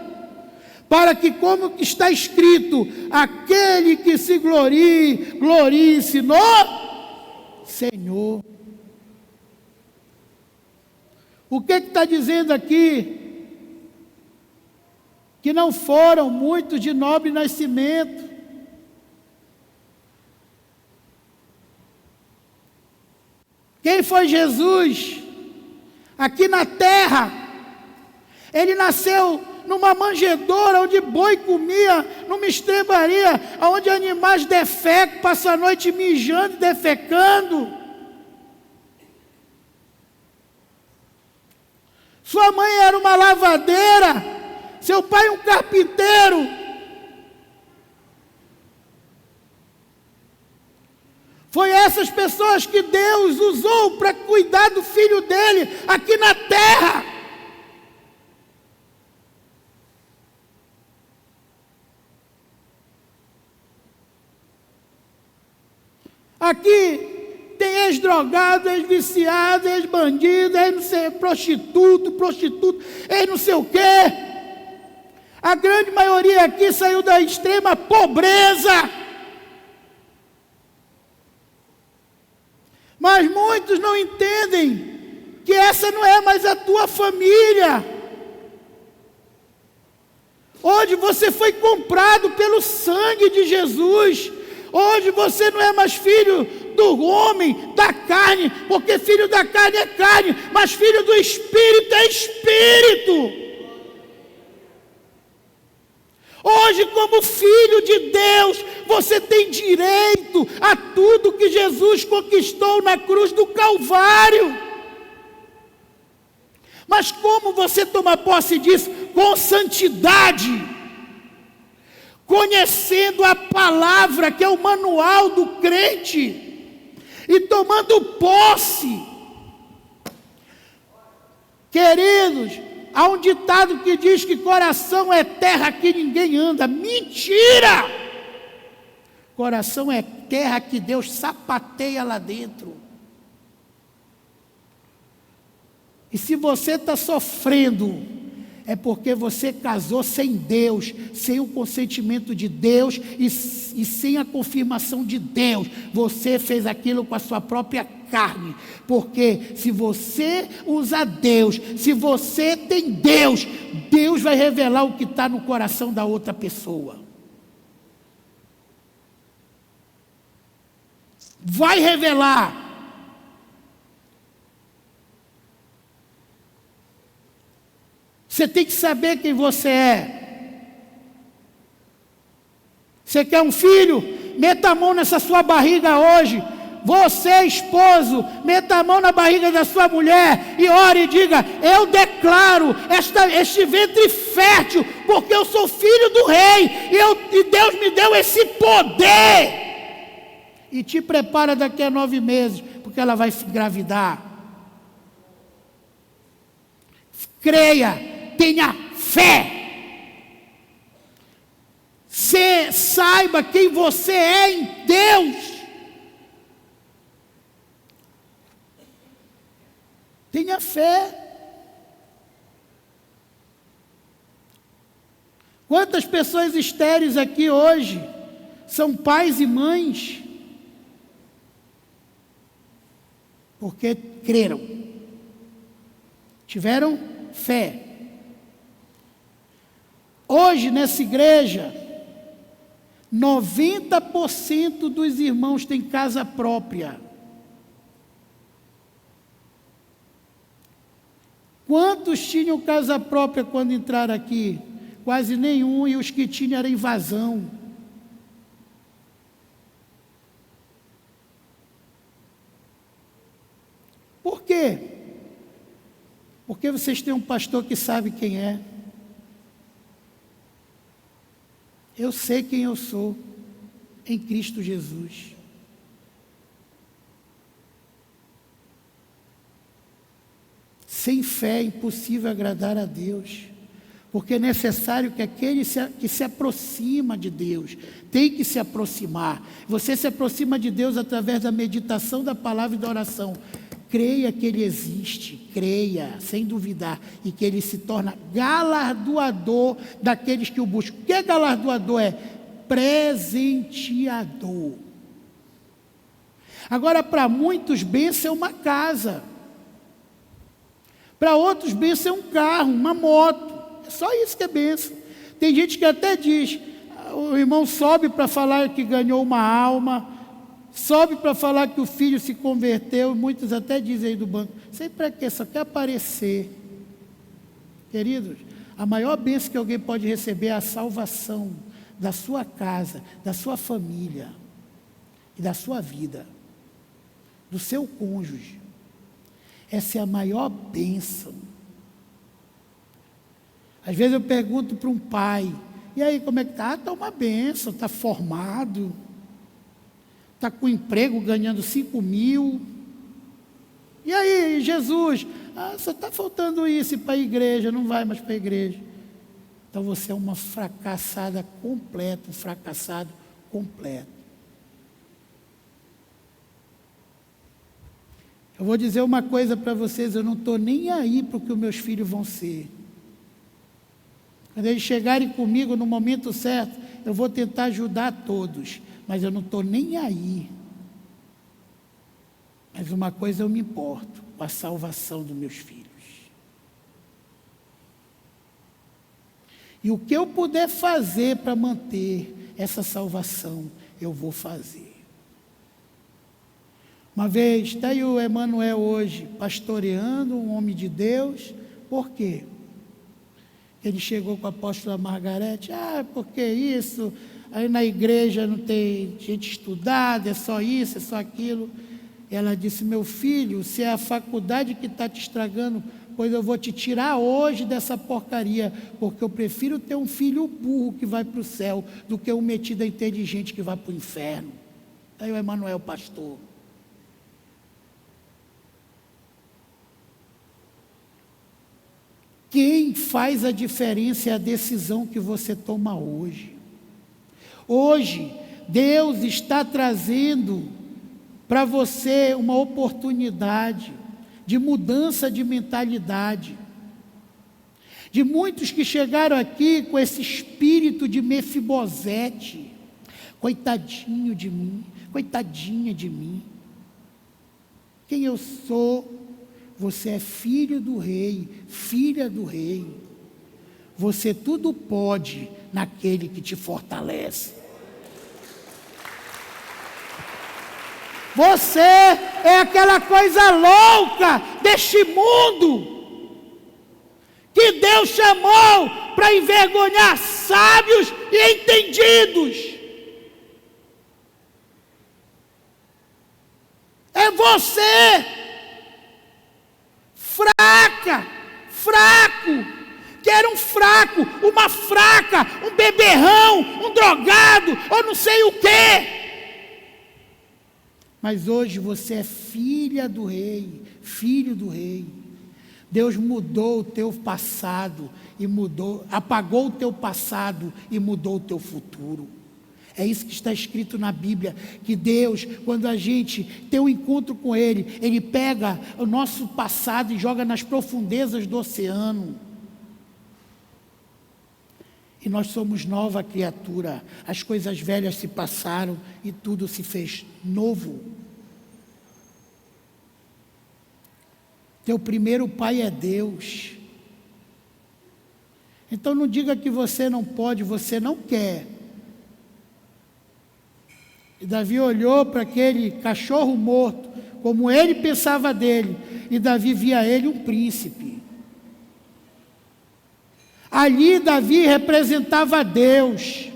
para que, como está escrito, aquele que se glorie, glorie-se no Senhor. O que está dizendo aqui? Que não foram muitos de nobre nascimento. Quem foi Jesus aqui na terra? Ele nasceu numa manjedoura onde boi comia, numa estrebaria, onde animais defecam, passam a noite mijando e defecando. Sua mãe era uma lavadeira, seu pai um carpinteiro. Foi essas pessoas que Deus usou para cuidar do filho dele aqui na terra. Aqui tem ex-drogado, ex-viciado, ex-bandido, prostituto, ex não sei o quê. A grande maioria aqui saiu da extrema pobreza. Mas muitos não entendem que essa não é mais a tua família. Hoje você foi comprado pelo sangue de Jesus. Hoje você não é mais filho do homem, da carne, porque filho da carne é carne, mas filho do Espírito é Espírito. Hoje, como filho de Deus, você tem direito a tudo que Jesus conquistou na cruz do Calvário. Mas como você toma posse disso? Com santidade, conhecendo a palavra, que é o manual do crente, e tomando posse. Queridos, há um ditado que diz que coração é terra que ninguém anda. Mentira! Coração é terra que Deus sapateia lá dentro. E se você está sofrendo, é porque você casou sem Deus, sem o consentimento de Deus e sem a confirmação de Deus. Você fez aquilo com a sua própria carne. Porque se você usa Deus, se você tem Deus, Deus vai revelar o que está no coração da outra pessoa. Vai revelar. Você tem que saber quem você é. Você quer um filho? Meta a mão nessa sua barriga hoje. Você, esposo, meta a mão na barriga da sua mulher e ore e diga: eu declaro este ventre fértil, porque eu sou filho do rei, e Deus me deu esse poder. E te prepara daqui a 9 meses, porque ela vai engravidar. Creia. Tenha fé. Saiba quem você é em Deus. Tenha fé. Quantas pessoas estéreis aqui hoje são pais e mães? Porque creram. Tiveram fé. Hoje, nessa igreja, 90% dos irmãos têm casa própria. Quantos tinham casa própria quando entraram aqui? Quase nenhum, e os que tinham era invasão. Por quê? Porque vocês têm um pastor que sabe quem é. Eu sei quem eu sou em Cristo Jesus. Sem fé é impossível agradar a Deus, porque é necessário que aquele que se aproxima de Deus, tem que se aproximar. Você se aproxima de Deus através da meditação da palavra e da oração. Creia que Ele existe, creia, sem duvidar, e que Ele se torna galardoador daqueles que o buscam. O que é galardoador? É presenteador. Agora, para muitos, bênção é uma casa. Para outros, bênção é um carro, uma moto. É só isso que é bênção. Tem gente que até diz, o irmão sobe para falar que ganhou uma alma, sobe para falar que o filho se converteu, muitos até dizem aí do banco, sei para quê, só quer aparecer. Queridos, a maior bênção que alguém pode receber é a salvação da sua casa, da sua família e da sua vida, do seu cônjuge. Essa é a maior bênção. Às vezes eu pergunto para um pai, e aí como é que está? Está uma bênção, está formado, está com emprego ganhando 5.000. E aí, Jesus, só está faltando isso, ir para a igreja, não vai mais para a igreja. Então você é uma fracassada completa, um fracassado completo. Eu vou dizer uma coisa para vocês, eu não estou nem aí para o que os meus filhos vão ser. Quando eles chegarem comigo no momento certo, eu vou tentar ajudar todos, mas eu não estou nem aí. Mas uma coisa eu me importo, com a salvação dos meus filhos. E o que eu puder fazer para manter essa salvação, eu vou fazer. Uma vez, está aí o Emanuel hoje, pastoreando, um homem de Deus. Por quê? Ele chegou com a apóstola Margarete, porque isso, aí na igreja não tem gente estudada, é só isso, é só aquilo. Ela disse, meu filho, se é a faculdade que está te estragando, pois eu vou te tirar hoje dessa porcaria, porque eu prefiro ter um filho burro que vai para o céu, do que um metido inteligente que vai para o inferno. Aí o Emanuel, pastor. Quem faz a diferença é a decisão que você toma hoje. Hoje, Deus está trazendo para você uma oportunidade de mudança de mentalidade. De muitos que chegaram aqui com esse espírito de Mefibosete. Coitadinho de mim, coitadinha de mim. Quem eu sou? Você é filho do rei, filha do rei. Você tudo pode naquele que te fortalece. Você é aquela coisa louca deste mundo que Deus chamou para envergonhar sábios e entendidos. É você, fraco, que era um fraco, uma fraca, um beberrão, um drogado, ou não sei o quê. Mas hoje você é filha do rei, filho do rei. Deus mudou o teu passado e apagou o teu passado e mudou o teu futuro. É isso que está escrito na Bíblia, que Deus, quando a gente tem um encontro com Ele, Ele pega o nosso passado e joga nas profundezas do oceano. E nós somos nova criatura, as coisas velhas se passaram e tudo se fez novo. Teu primeiro pai é Deus. Então não diga que você não pode, você não quer. E Davi olhou para aquele cachorro morto, como ele pensava dele, e Davi via ele um príncipe. Ali Davi representava Deus.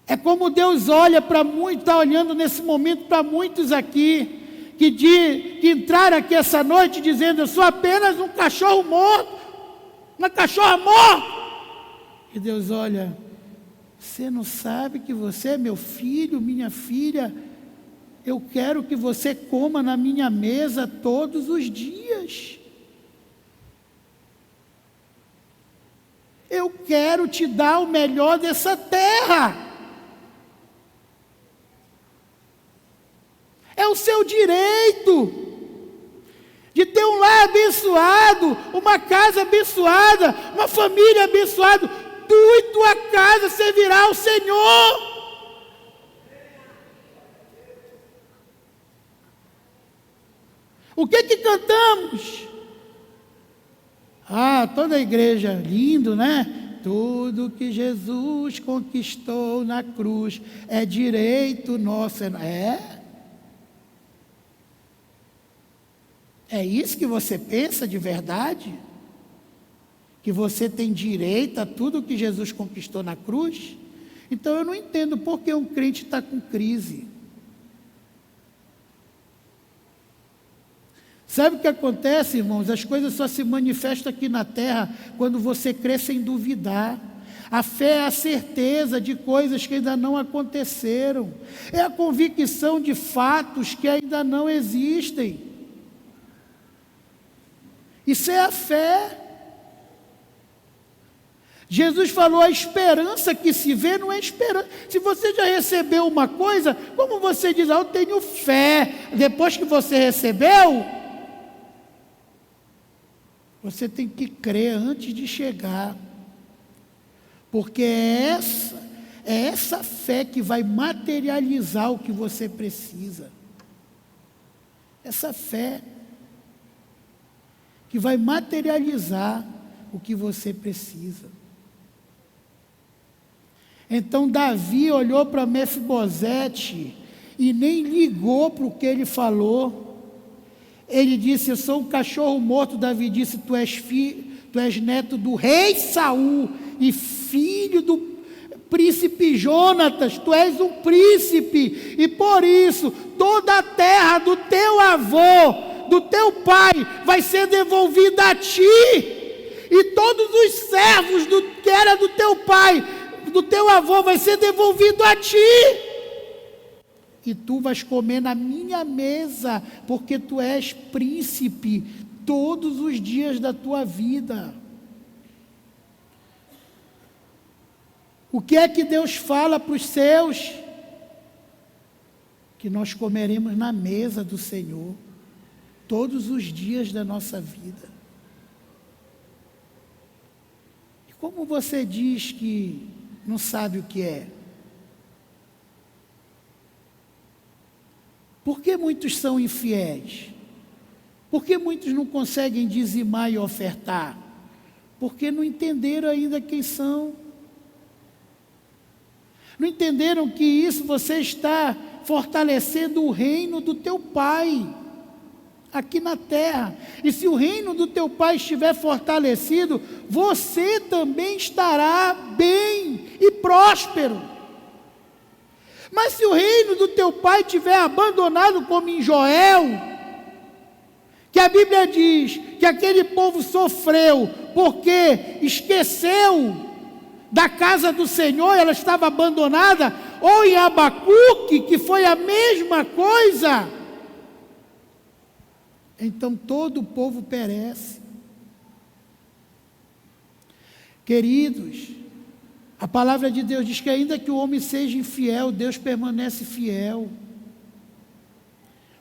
É como Deus olha para muitos, está olhando nesse momento para muitos aqui, que entraram aqui essa noite dizendo, eu sou apenas um cachorro morto, uma cachorra morta. E Deus olha, você não sabe que você é meu filho, minha filha, eu quero que você coma na minha mesa todos os dias. Eu quero te dar o melhor dessa terra. É o seu direito de ter um lar abençoado, uma casa abençoada, uma família abençoada. Tu e tua casa servirá ao Senhor. O que cantamos? Toda a igreja, lindo, né? Tudo que Jesus conquistou na cruz é direito nosso. É isso que você pensa de verdade? que você tem direito a tudo que Jesus conquistou na cruz, então eu não entendo por que um crente está com crise. Sabe o que acontece, irmãos? As coisas só se manifestam aqui na terra quando você crê sem duvidar. A fé é a certeza de coisas que ainda não aconteceram, é a convicção de fatos que ainda não existem. Isso é a fé. Jesus falou: a esperança que se vê não é esperança. Se você já recebeu uma coisa, como você diz: eu tenho fé, depois que você recebeu, você tem que crer antes de chegar, porque é essa fé que vai materializar o que você precisa. Essa fé que vai materializar o que você precisa. Então Davi olhou para Mefibosete e nem ligou para o que ele falou. Ele disse: eu sou um cachorro morto. Davi disse: tu és neto do rei Saul e filho do príncipe Jonatas, tu és um príncipe, e por isso toda a terra do teu avô, do teu pai, vai ser devolvida a ti, e todos os servos que era do teu pai, do teu avô, vai ser devolvido a ti, e tu vais comer na minha mesa, porque tu és príncipe todos os dias da tua vida. O que é que Deus fala para os seus? Que nós comeremos na mesa do Senhor todos os dias da nossa vida. E como você diz que não sabe o que é? Por que muitos são infiéis? Por que muitos não conseguem dizimar e ofertar? Porque não entenderam ainda quem são. Não entenderam que isso você está fortalecendo o reino do teu Pai aqui na terra. E se o reino do teu Pai estiver fortalecido, você também estará bem e próspero. Mas se o reino do teu Pai estiver abandonado, como em Joel, que a Bíblia diz que aquele povo sofreu porque esqueceu da casa do Senhor, ela estava abandonada, ou em Abacuque, que foi a mesma coisa, então todo o povo perece. Queridos, a palavra de Deus diz que ainda que o homem seja infiel, Deus permanece fiel,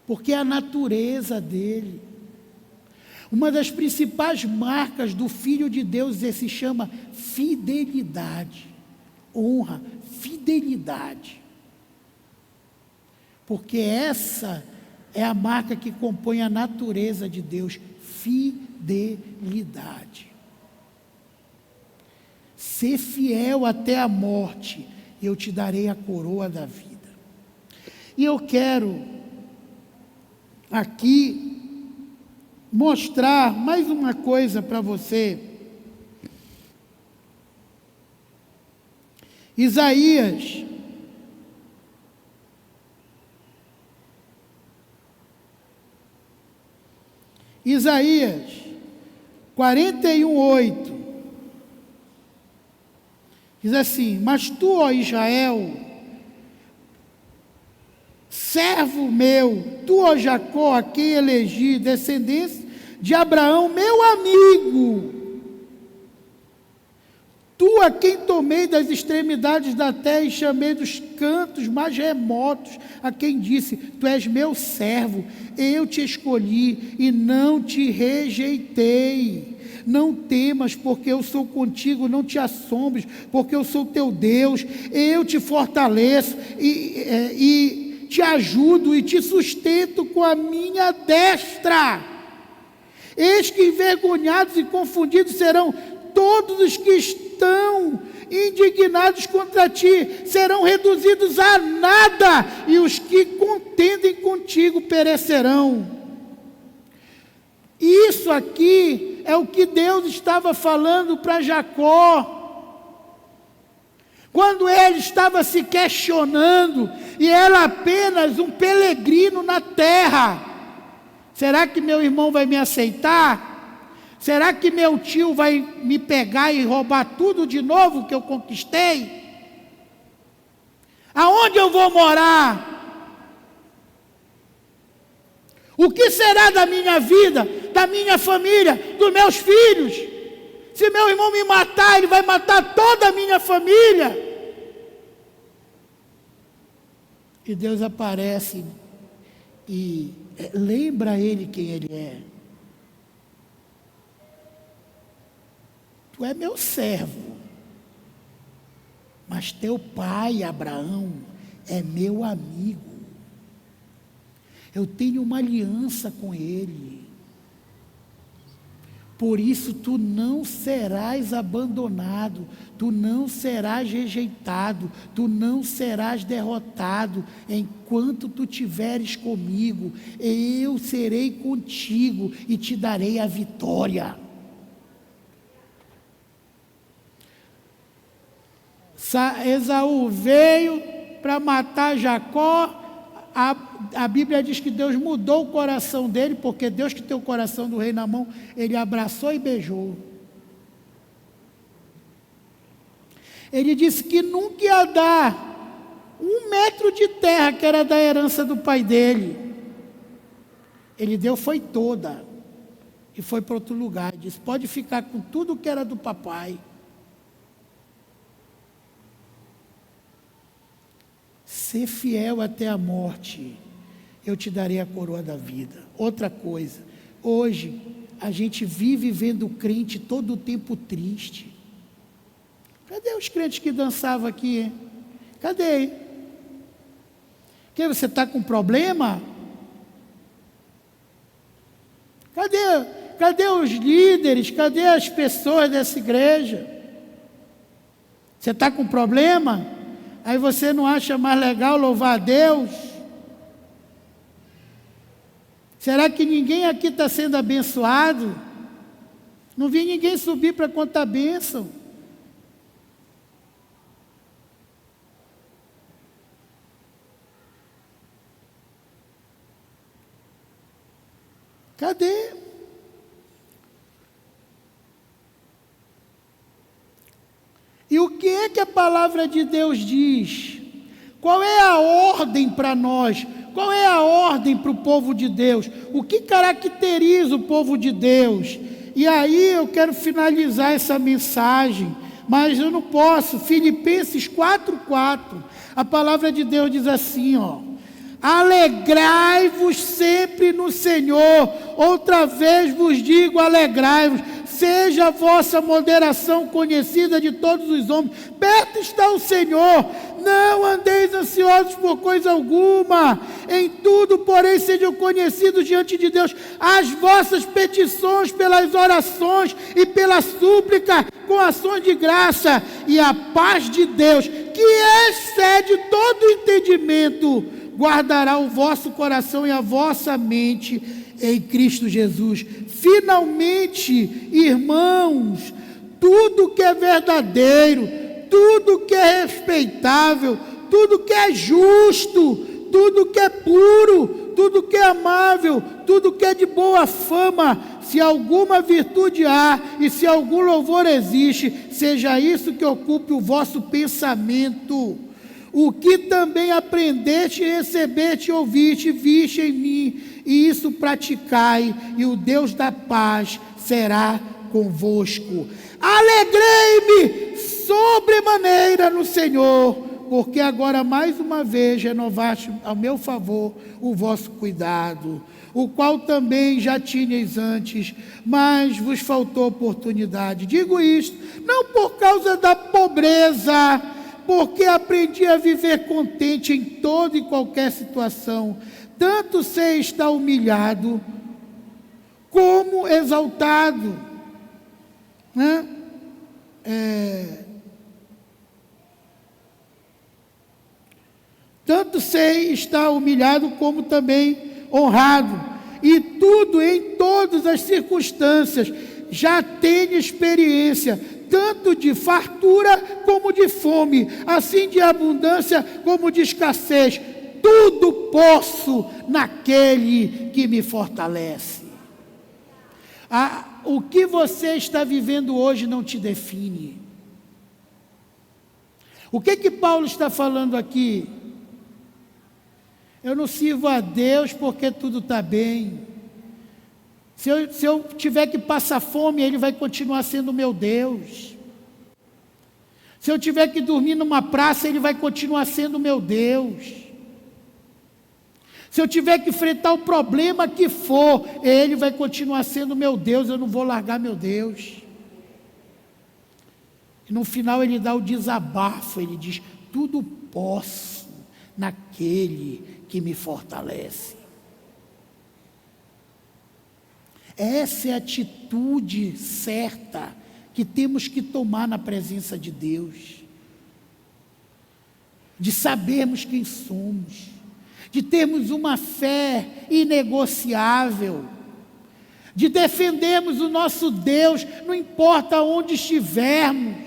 porque é a natureza dele. Uma das principais marcas do Filho de Deus se chama fidelidade, honra, fidelidade, porque essa é a marca que compõe a natureza de Deus, fidelidade. Ser fiel até a morte, e eu te darei a coroa da vida. E eu quero aqui mostrar mais uma coisa para você. Isaías 41:8 diz assim: mas tu, ó Israel, servo meu, tu, ó Jacó, a quem elegi, descendência de Abraão, meu amigo, tu a quem tomei das extremidades da terra e chamei dos cantos mais remotos, a quem disse: tu és meu servo, eu te escolhi e não te rejeitei. Não temas, porque eu sou contigo, não te assombres, porque eu sou teu Deus, eu te fortaleço e te ajudo e te sustento com a minha destra. Eis que envergonhados e confundidos serão todos os que estão indignados contra ti, serão reduzidos a nada, e os que contendem contigo perecerão. Isso aqui é o que Deus estava falando para Jacó. Quando ele estava se questionando, e era apenas um peregrino na terra. Será que meu irmão vai me aceitar? Será que meu tio vai me pegar e roubar tudo de novo que eu conquistei? Aonde eu vou morar? O que será da minha vida, da minha família, dos meus filhos? Se meu irmão me matar, ele vai matar toda a minha família. E Deus aparece e lembra ele quem ele é. Tu é meu servo, mas teu pai, Abraão, é meu amigo. Eu tenho uma aliança com ele. Por isso tu não serás abandonado, tu não serás rejeitado, tu não serás derrotado, enquanto tu tiveres comigo, eu serei contigo e te darei a vitória. Esaú veio para matar Jacó. A Bíblia diz que Deus mudou o coração dele, porque Deus que tem o coração do rei na mão, ele abraçou e beijou. Ele disse que nunca ia dar 1 metro de terra, que era da herança do pai dele. Ele deu, foi toda, e foi para outro lugar. Disse, pode ficar com tudo que era do papai. Ser fiel até a morte, eu te darei a coroa da vida. Outra coisa, hoje a gente vive vendo crente todo o tempo triste. Cadê os crentes que dançavam aqui, hein? Cadê? Que você está com problema? Cadê os líderes? Cadê as pessoas dessa igreja? Você está com problema? Aí você não acha mais legal louvar a Deus? Será que ninguém aqui está sendo abençoado? Não vi ninguém subir para contar bênção. Cadê? E o que é que a palavra de Deus diz? Qual é a ordem para nós? Qual é a ordem para o povo de Deus? O que caracteriza o povo de Deus? E aí eu quero finalizar essa mensagem, mas eu não posso. Filipenses 4:4, a palavra de Deus diz assim, ó: alegrai-vos sempre no Senhor. Outra vez vos digo, alegrai-vos. Seja a vossa moderação conhecida de todos os homens. Perto está o Senhor. Não andeis ansiosos por coisa alguma. Em tudo, porém, sejam conhecidos diante de Deus as vossas petições pelas orações e pela súplica com ações de graça. E a paz de Deus, que excede todo entendimento, guardará o vosso coração e a vossa mente em Cristo Jesus. Finalmente, irmãos, tudo que é verdadeiro, tudo que é respeitável, tudo que é justo, tudo que é puro, tudo que é amável, tudo que é de boa fama, se alguma virtude há e se algum louvor existe, seja isso que ocupe o vosso pensamento. O que também aprendeste, recebeste, ouviste, viste em mim, e isso praticai, e o Deus da paz será convosco. Alegrei-me sobremaneira no Senhor, porque agora mais uma vez renovaste ao meu favor o vosso cuidado, o qual também já tinhais antes, mas vos faltou oportunidade. Digo isto, não por causa da pobreza, porque aprendi a viver contente em toda e qualquer situação, tanto sei estar humilhado, como exaltado, né? Tanto sei estar humilhado, como também honrado, e tudo em todas as circunstâncias, já tenho experiência, tanto de fartura como de fome, assim de abundância como de escassez. Tudo posso naquele que me fortalece. O que você está vivendo hoje não te define. O que Paulo está falando aqui? Eu não sirvo a Deus porque tudo está bem. Se eu tiver que passar fome, Ele vai continuar sendo meu Deus. Se eu tiver que dormir numa praça, Ele vai continuar sendo meu Deus. Se eu tiver que enfrentar o problema que for, Ele vai continuar sendo meu Deus, eu não vou largar meu Deus. E no final Ele dá o desabafo, Ele diz: tudo posso naquele que me fortalece. Essa é a atitude certa que temos que tomar na presença de Deus, de sabermos quem somos, de termos uma fé inegociável, de defendermos o nosso Deus, não importa onde estivermos,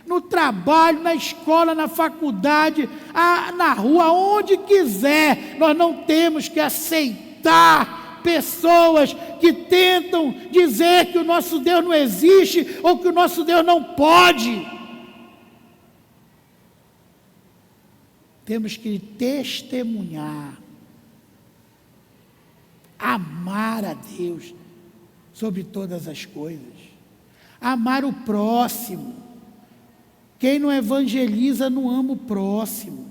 no trabalho, na escola, na faculdade, na rua, onde quiser. Nós não temos que aceitar pessoas que tentam dizer que o nosso Deus não existe ou que o nosso Deus não pode. Temos que testemunhar, amar a Deus sobre todas as coisas, amar o próximo. Quem não evangeliza não ama o próximo.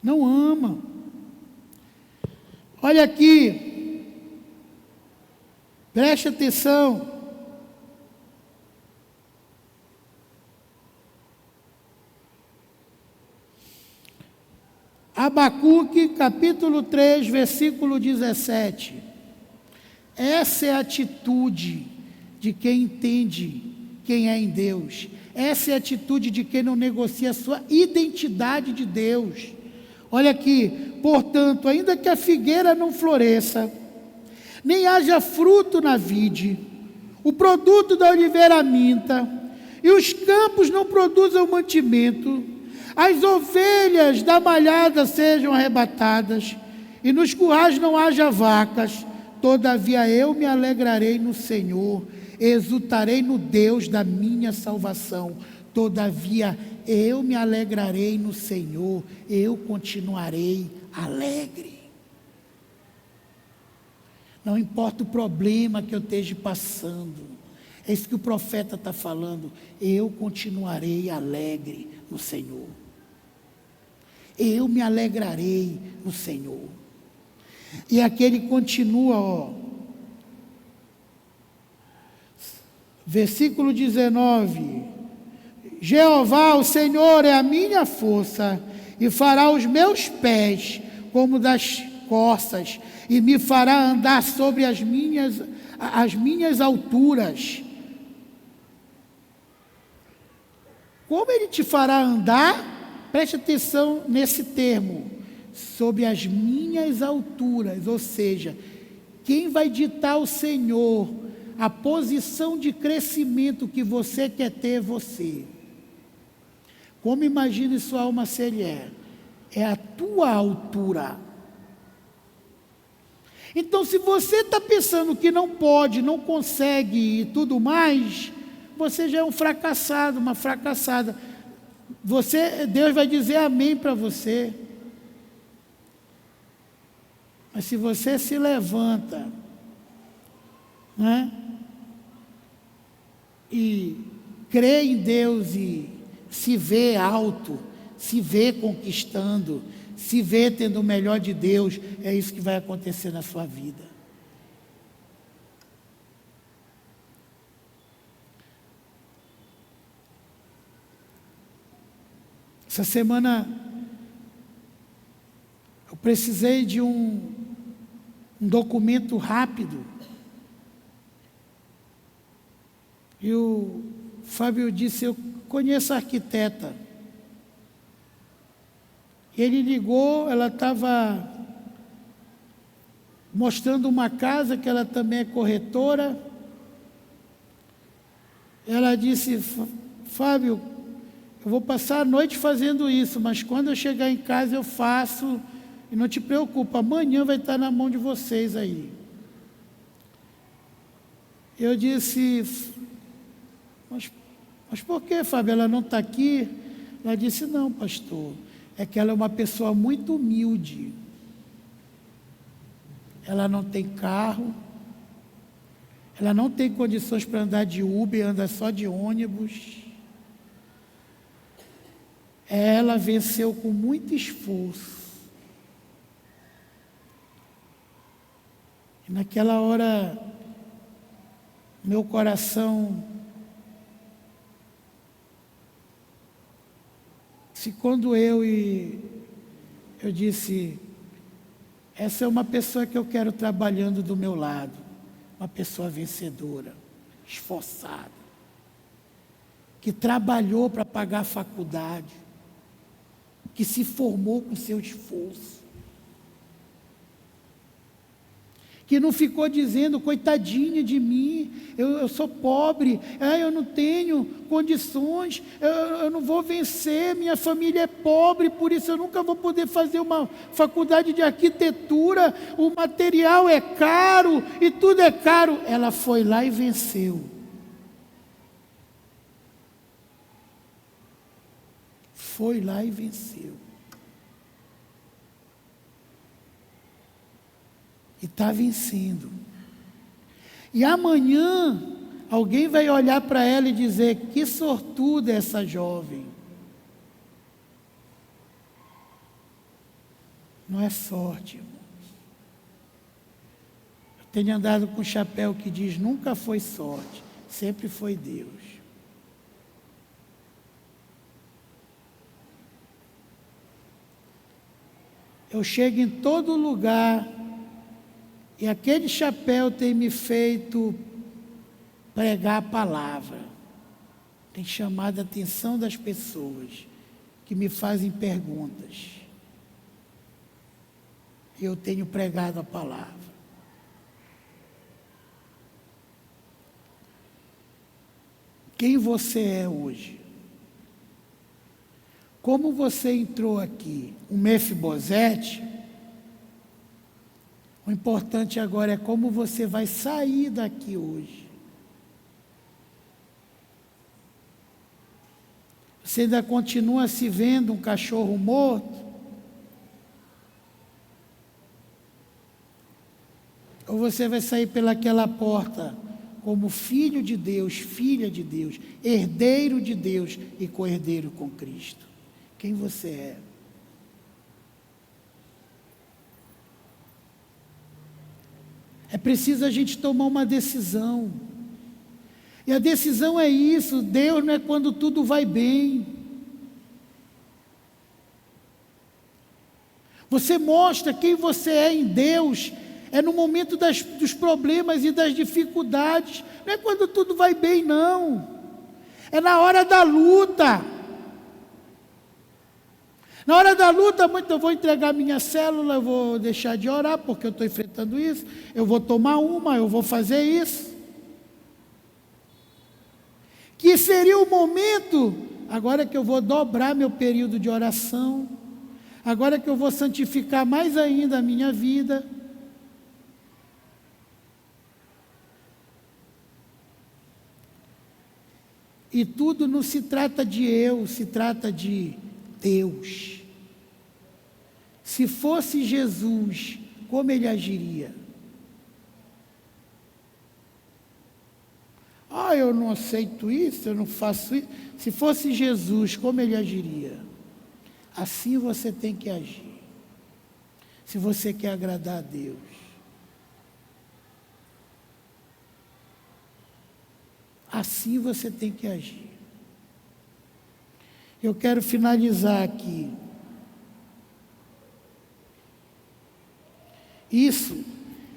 Não ama. Olha aqui, preste atenção. Abacuque, capítulo 3, versículo 17. Essa é a atitude de quem entende quem é em Deus. Essa é a atitude de quem não negocia a sua identidade de Deus. Olha aqui, portanto, ainda que a figueira não floresça, nem haja fruto na vide, o produto da oliveira minta, e os campos não produzam mantimento, as ovelhas da malhada sejam arrebatadas, e nos currais não haja vacas, todavia eu me alegrarei no Senhor, exultarei no Deus da minha salvação. Todavia eu me alegrarei no Senhor, eu continuarei alegre. Não importa o problema que eu esteja passando, é isso que o profeta está falando. Eu continuarei alegre no Senhor. Eu me alegrarei no Senhor. E aqui ele continua, versículo 19: Jeová, o Senhor, é a minha força, e fará os meus pés como das corças, e me fará andar sobre as minhas alturas. Como Ele te fará andar? Preste atenção nesse termo, sobre as minhas alturas, ou seja, quem vai ditar o Senhor a posição de crescimento que você quer ter, você. Como imagine sua alma se Ele é? É a tua altura. Então, se você está pensando que não pode, não consegue e tudo mais, você já é um fracassado, uma fracassada. Deus vai dizer amém para você. Mas se você se levanta, né, e crê em Deus e se vê alto, se vê conquistando, se vê tendo o melhor de Deus, é isso que vai acontecer na sua vida. Essa semana eu precisei de um documento rápido. E o Fábio disse: eu conheço a arquiteta. Ele ligou, ela estava mostrando uma casa que ela também é corretora. Ela disse: Fábio, eu vou passar a noite fazendo isso, mas quando eu chegar em casa eu faço, e não te preocupa, amanhã vai estar na mão de vocês aí. Eu disse: mas por que, Fábio, ela não está aqui? Ela disse: não, pastor, é que ela é uma pessoa muito humilde. Ela não tem carro, ela não tem condições para andar de Uber, anda só de ônibus. Ela venceu com muito esforço. E naquela hora, meu coração se condoeu e eu disse: essa é uma pessoa que eu quero trabalhando do meu lado, uma pessoa vencedora, esforçada, que trabalhou para pagar a faculdade, que se formou com seu esforço, que não ficou dizendo: coitadinha de mim, eu sou pobre, eu não tenho condições, eu não vou vencer, minha família é pobre, por isso eu nunca vou poder fazer uma faculdade de arquitetura, o material é caro e tudo é caro. Ela foi lá e venceu. Foi lá e venceu. E está vencendo. E amanhã, alguém vai olhar para ela e dizer: que sortuda é essa jovem. Não é sorte, irmãos. Eu tenho andado com um chapéu que diz: nunca foi sorte, sempre foi Deus. Eu chego em todo lugar e aquele chapéu tem me feito pregar a palavra, tem chamado a atenção das pessoas que me fazem perguntas. E eu tenho pregado a palavra. Quem você é hoje? Como você entrou aqui? Um Mefibosete? O importante agora é como você vai sair daqui hoje. Você ainda continua se vendo um cachorro morto? Ou você vai sair pelaquela porta como filho de Deus, filha de Deus, herdeiro de Deus e co-herdeiro com Cristo? Quem você é? É preciso a gente tomar uma decisão. E a decisão é isso: Deus não é quando tudo vai bem. Você mostra quem você é em Deus, é no momento dos problemas e das dificuldades. Não é quando tudo vai bem, não. É na hora da luta. Na hora da luta, eu vou entregar minha célula, eu vou deixar de orar porque eu estou enfrentando isso, eu vou tomar uma, eu vou fazer isso. Que seria o momento, agora que eu vou dobrar meu período de oração, agora que eu vou santificar mais ainda a minha vida. E tudo não se trata de eu, se trata de Deus. Se fosse Jesus, como ele agiria? Eu não aceito isso, eu não faço isso. Se fosse Jesus, como ele agiria? Assim você tem que agir. Se você quer agradar a Deus. Assim você tem que agir. Eu quero finalizar aqui. Isso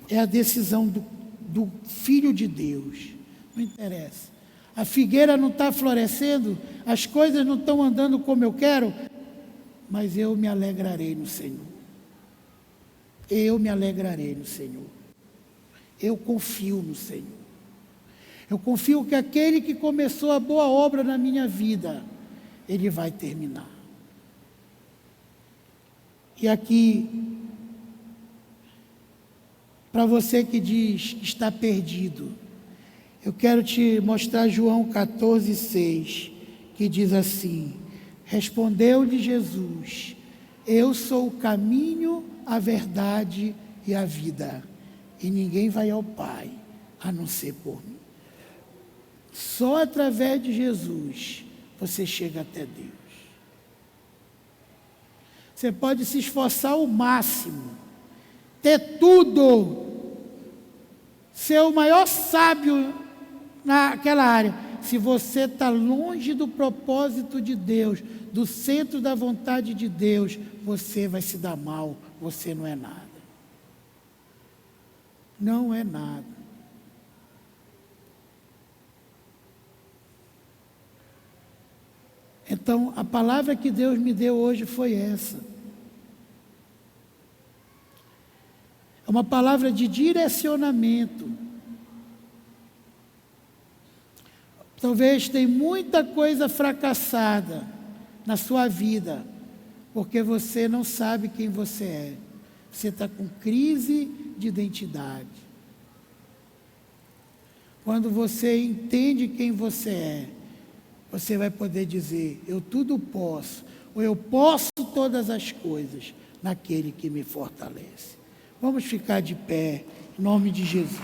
é a decisão do Filho de Deus. Não interessa. A figueira não está florescendo, as coisas não estão andando como eu quero, mas eu me alegrarei no Senhor. eu me alegrarei no Senhor. Eu confio no Senhor. Eu confio que aquele que começou a boa obra na minha vida, Ele vai terminar. E aqui, para você que diz que está perdido, eu quero te mostrar João 14,6, que diz assim: respondeu-lhe Jesus: eu sou o caminho, a verdade e a vida, e ninguém vai ao Pai a não ser por mim. Só através de Jesus você chega até Deus. Você pode se esforçar ao máximo, ter tudo, ser o maior sábio naquela área. Se você está longe do propósito de Deus, do centro da vontade de Deus, você vai se dar mal, você não é nada. Não é nada. Então, a palavra que Deus me deu hoje foi essa. É uma palavra de direcionamento. Talvez tenha muita coisa fracassada na sua vida, porque você não sabe quem você é. Você está com crise de identidade. Quando você entende quem você é, você vai poder dizer: eu tudo posso, ou eu posso todas as coisas naquele que me fortalece. Vamos ficar de pé, em nome de Jesus.